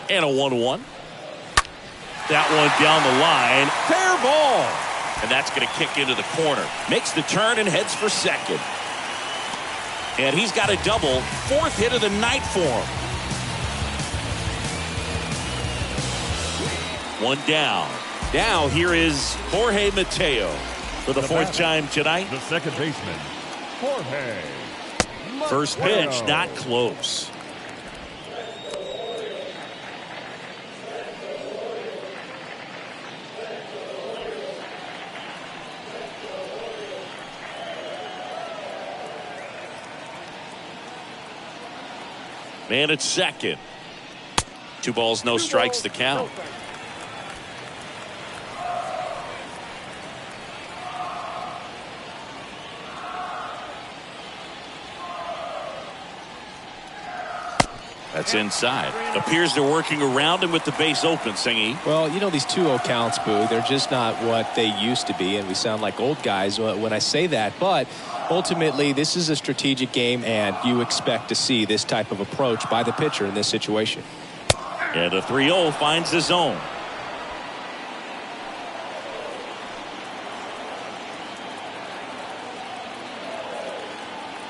And a 1-1. That one down the line. Fair ball. And that's going to kick into the corner. Makes the turn and heads for second. And he's got a double. Fourth hit of the night for him. One down. Now here is Jorge Mateo for the fourth time tonight. The second baseman, Jorge. First pitch, not close. Man at second. 2 balls, no strikes, the count. That's inside. Appears they're working around him with the base open, Singy. Well, you know, these 2-0 counts, Boo, they're just not what they used to be, and we sound like old guys when I say that. But ultimately, this is a strategic game, and you expect to see this type of approach by the pitcher in this situation. And a 3-0 finds the zone.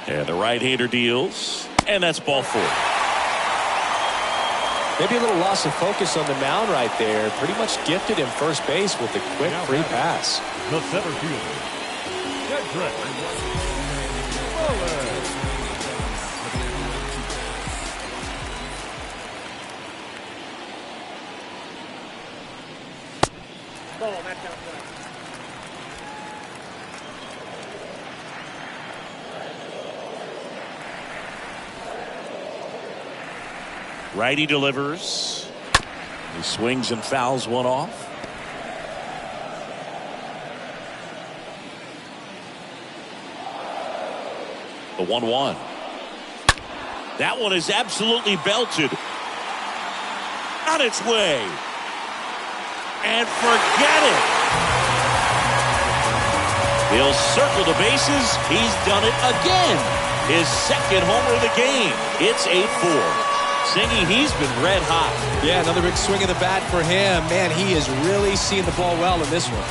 And the right-hander deals, and that's ball 4. Maybe a little loss of focus on the mound right there. Pretty much gifted him first base with a quick free pass. The center fielder, Cedric Mullins. Ball, that's outside. Righty delivers. He swings and fouls one off. The 1-1. That one is absolutely belted. On its way. And forget it. He'll circle the bases. He's done it again. His second homer of the game. It's 8-4. Singy, he's been red hot. Yeah, another big swing of the bat for him. Man, he is really seeing the ball well in this one.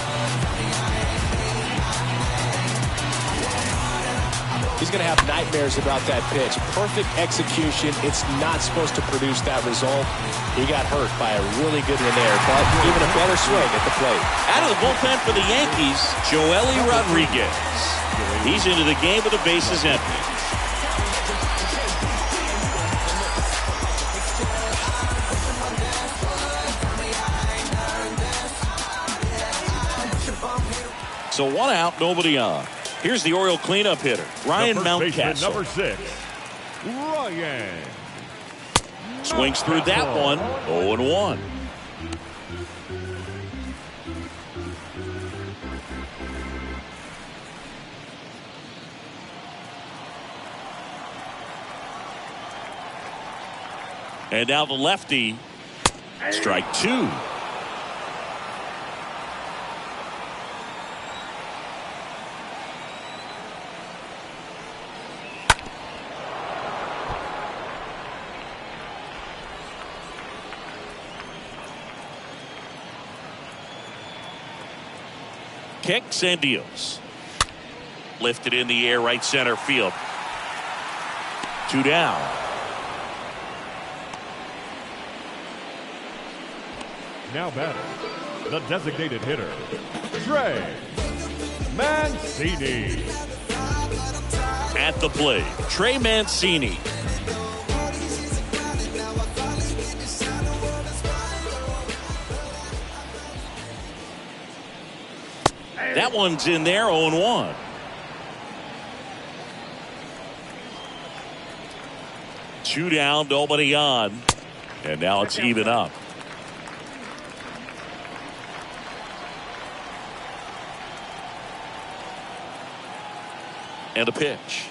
He's going to have nightmares about that pitch. Perfect execution. It's not supposed to produce that result. He got hurt by a really good one there, but even a better swing at the plate. Out of the bullpen for the Yankees, Joely Rodriguez. He's into the game with the bases empty. So 1 out, nobody on. Here's the Oriole cleanup hitter, Ryan Mountcastle. Number 6, Ryan. Swings through that one, 0-1. And now the lefty, strike 2. Kicks and deals. Lifted in the air, right center field. 2 down. Now batting, the designated hitter, Trey Mancini. At the plate, Trey Mancini. That one's in there, 0-1. Two down, nobody on. And now it's even up. And a pitch.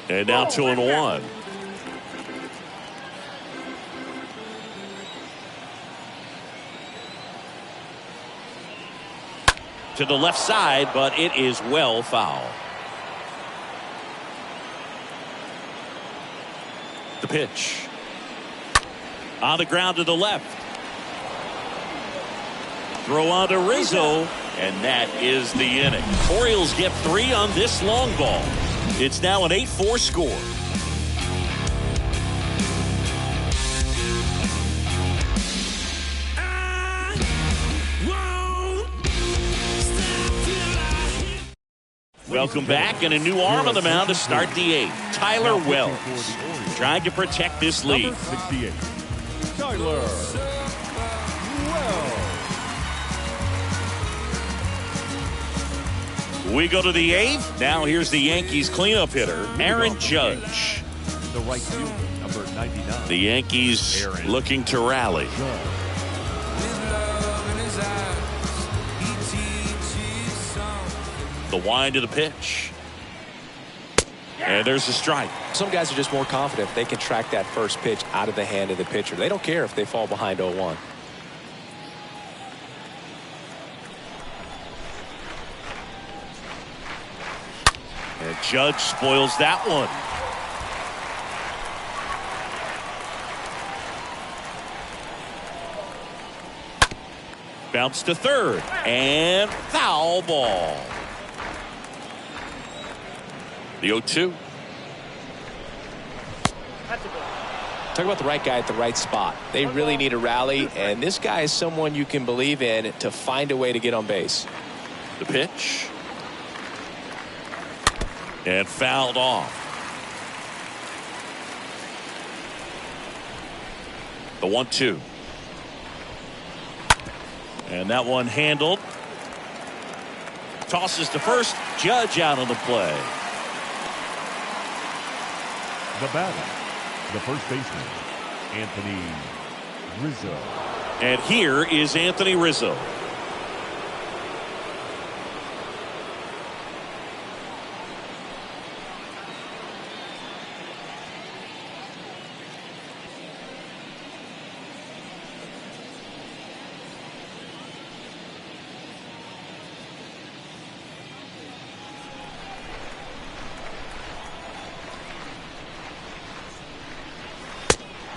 And now 2-1. To the left side, but it is well foul. The pitch. On the ground to the left. Throw on to Rizzo, and that is the inning. Orioles get 3 on this long ball. It's now an 8-4 score. Welcome back, and a new arm on the mound to start the 8th. Tyler Wells trying to protect this lead. Number 68, Tyler Wells. We go to the 8th. Now here's the Yankees cleanup hitter, Aaron Judge. The right fielder, number 99. The Yankees looking to rally. The wind of the pitch. And there's a strike. Some guys are just more confident they can track that first pitch out of the hand of the pitcher. They don't care if they fall behind 0-1. And Judge spoils that one. Bounce to third. And foul ball. The 0-2. Talk about the right guy at the right spot. They really need a rally, and this guy is someone you can believe in to find a way to get on base. The pitch. And fouled off. The 1-2. And that one handled. Tosses to first. Judge out on the play. The batter, the first baseman, Anthony Rizzo. And here is Anthony Rizzo.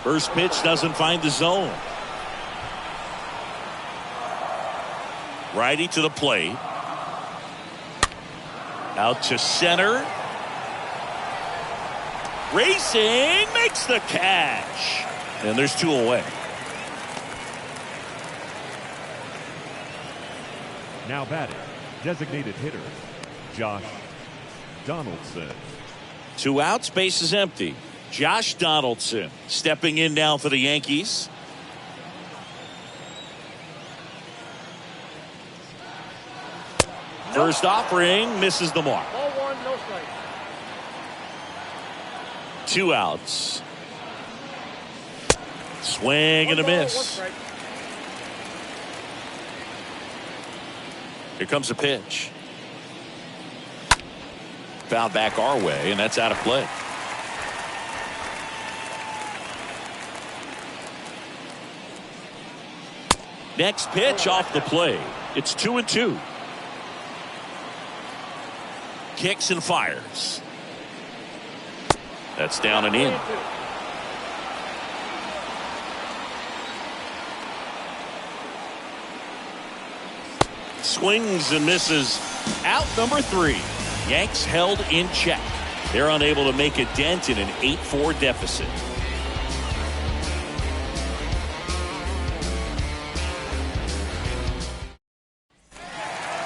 First pitch doesn't find the zone. Righty to the plate. Out to center. Racing, makes the catch. And there's 2 away. Now batting, designated hitter, Josh Donaldson. 2 outs, base is empty. Josh Donaldson stepping in now for the Yankees. First offering misses the mark. Ball 1, no strike. 2 outs. Swing and a miss. Here comes a pitch. Fouled back our way, and that's out of play. Next pitch off the play. It's 2-2. Kicks and fires. That's down and in. Swings and misses. Out number 3. Yanks held in check. They're unable to make a dent in an 8-4 deficit.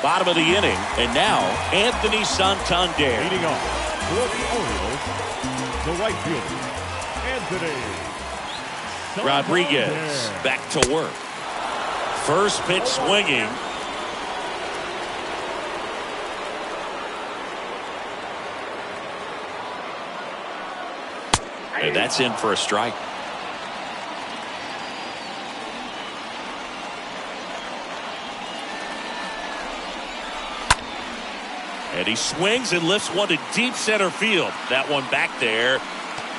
Bottom of the inning, and now Anthony Santander. Leading off for the Orioles, the right fielder, Anthony Rodriguez back to work. First pitch swinging. And that's in for a strike. And he swings and lifts one to deep center field. That one back there.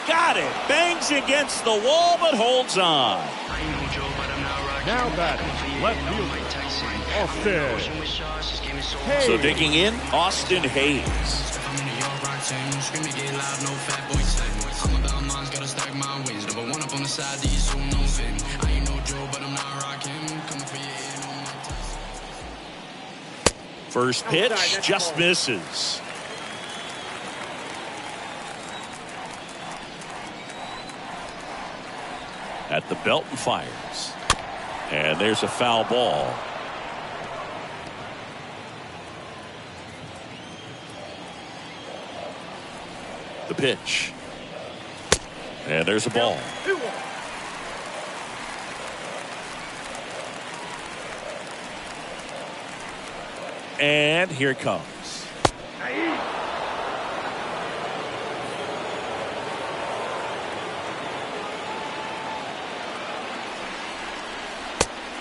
Got it. Bangs against the wall, but holds on. Now batting, left fielder, Austin Hayes. So digging in, Austin Hayes. First pitch just misses. At the belt and fires. And there's a foul ball. The pitch. And there's a ball. And here it comes.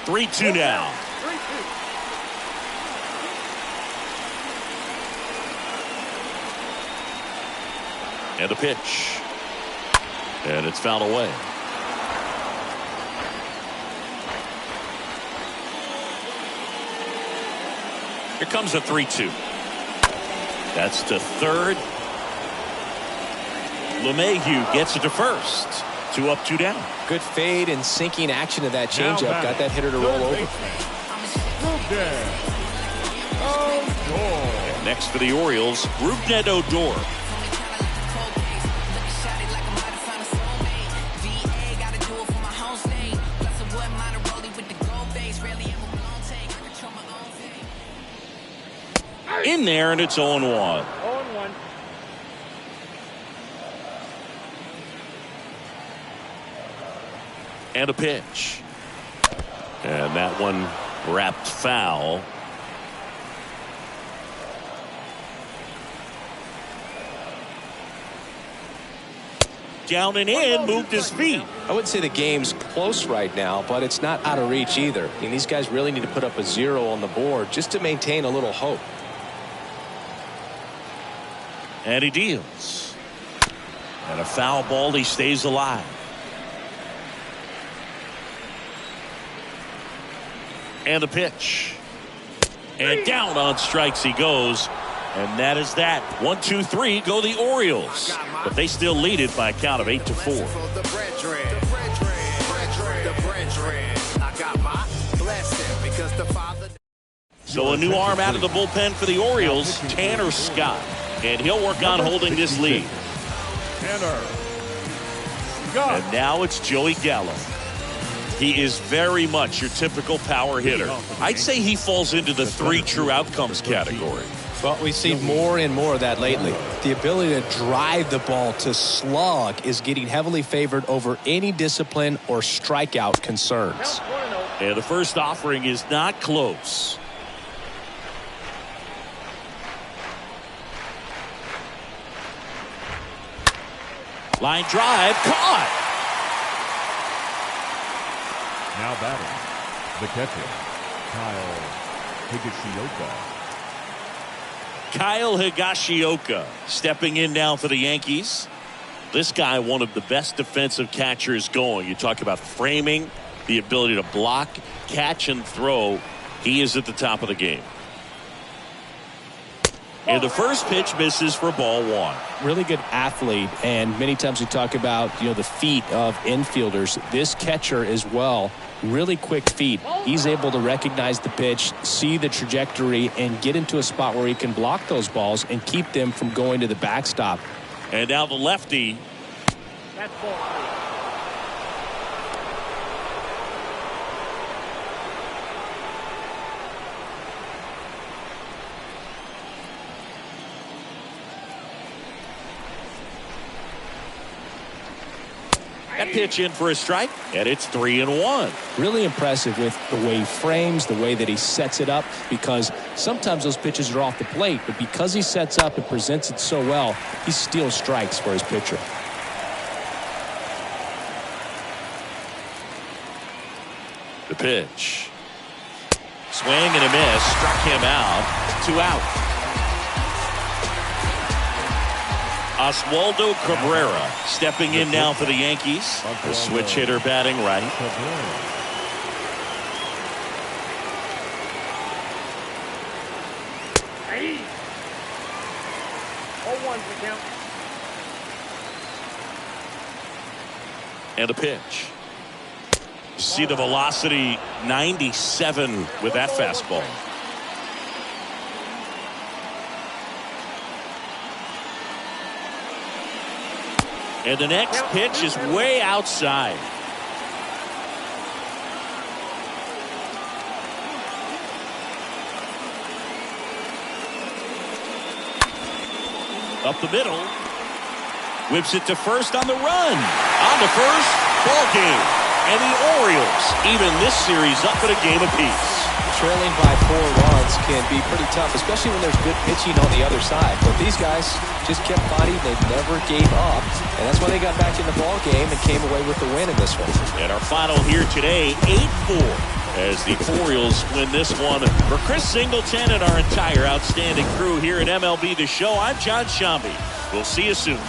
Three-two now. And the pitch. And it's fouled away. Here comes a 3-2. That's to third. LeMahieu gets it to first. 2 up, 2 down. Good fade and sinking action of that changeup. Got that hitter to roll over. And next for the Orioles, Rougned Odor. In there, and it's 0-1. 0-1. And a pitch. And that one wrapped foul. Down and in, moved his feet. I wouldn't say the game's close right now, but it's not out of reach either. I mean, these guys really need to put up a 0 on the board just to maintain a little hope. And he deals. And a foul ball, he stays alive. And the pitch. And down on strikes he goes. And that is that. 1, 2, 3 go the Orioles. But they still lead it by a count of 8-4. So a new arm out of the bullpen for the Orioles, Tanner Scott. And he'll work on holding this lead. Tanner Scott. And now it's Joey Gallo. He is very much your typical power hitter. I'd say he falls into the 3 true outcomes category. Well, we see more and more of that lately. The ability to drive the ball to slug is getting heavily favored over any discipline or strikeout concerns. And the first offering is not close. Line drive, caught. Now batting, the catcher, Kyle Higashioka. Kyle Higashioka stepping in now for the Yankees. This guy, one of the best defensive catchers going. You talk about framing, the ability to block, catch, and throw. He is at the top of the game. And the first pitch misses for ball 1. Really good athlete, and many times we talk about, the feet of infielders. This catcher as well, really quick feet. He's able to recognize the pitch, see the trajectory, and get into a spot where he can block those balls and keep them from going to the backstop. And now the lefty. That's ball 3. That pitch in for a strike, and it's 3-1. Really impressive with the way he frames, the way that he sets it up, because sometimes those pitches are off the plate, but because he sets up and presents it so well, he steals strikes for his pitcher. The pitch. Swing and a miss. Struck him out. 2 out. Oswaldo Cabrera stepping in now for the Yankees. The switch hitter batting right. Hey. 0-1 for count. And a pitch. See the velocity, 97 with that fastball. And the next pitch is way outside. Up the middle. Whips it to first on the run. On to first. Ball game. And the Orioles even this series up at a game apiece. Trailing by 4 runs can be pretty tough, especially when there's good pitching on the other side. But these guys just kept fighting. They never gave up. And that's why they got back in the ball game and came away with the win in this one. And our final here today, 8-4, as the Orioles win this one. For Chris Singleton and our entire outstanding crew here at MLB The Show, I'm John Shambi. We'll see you soon.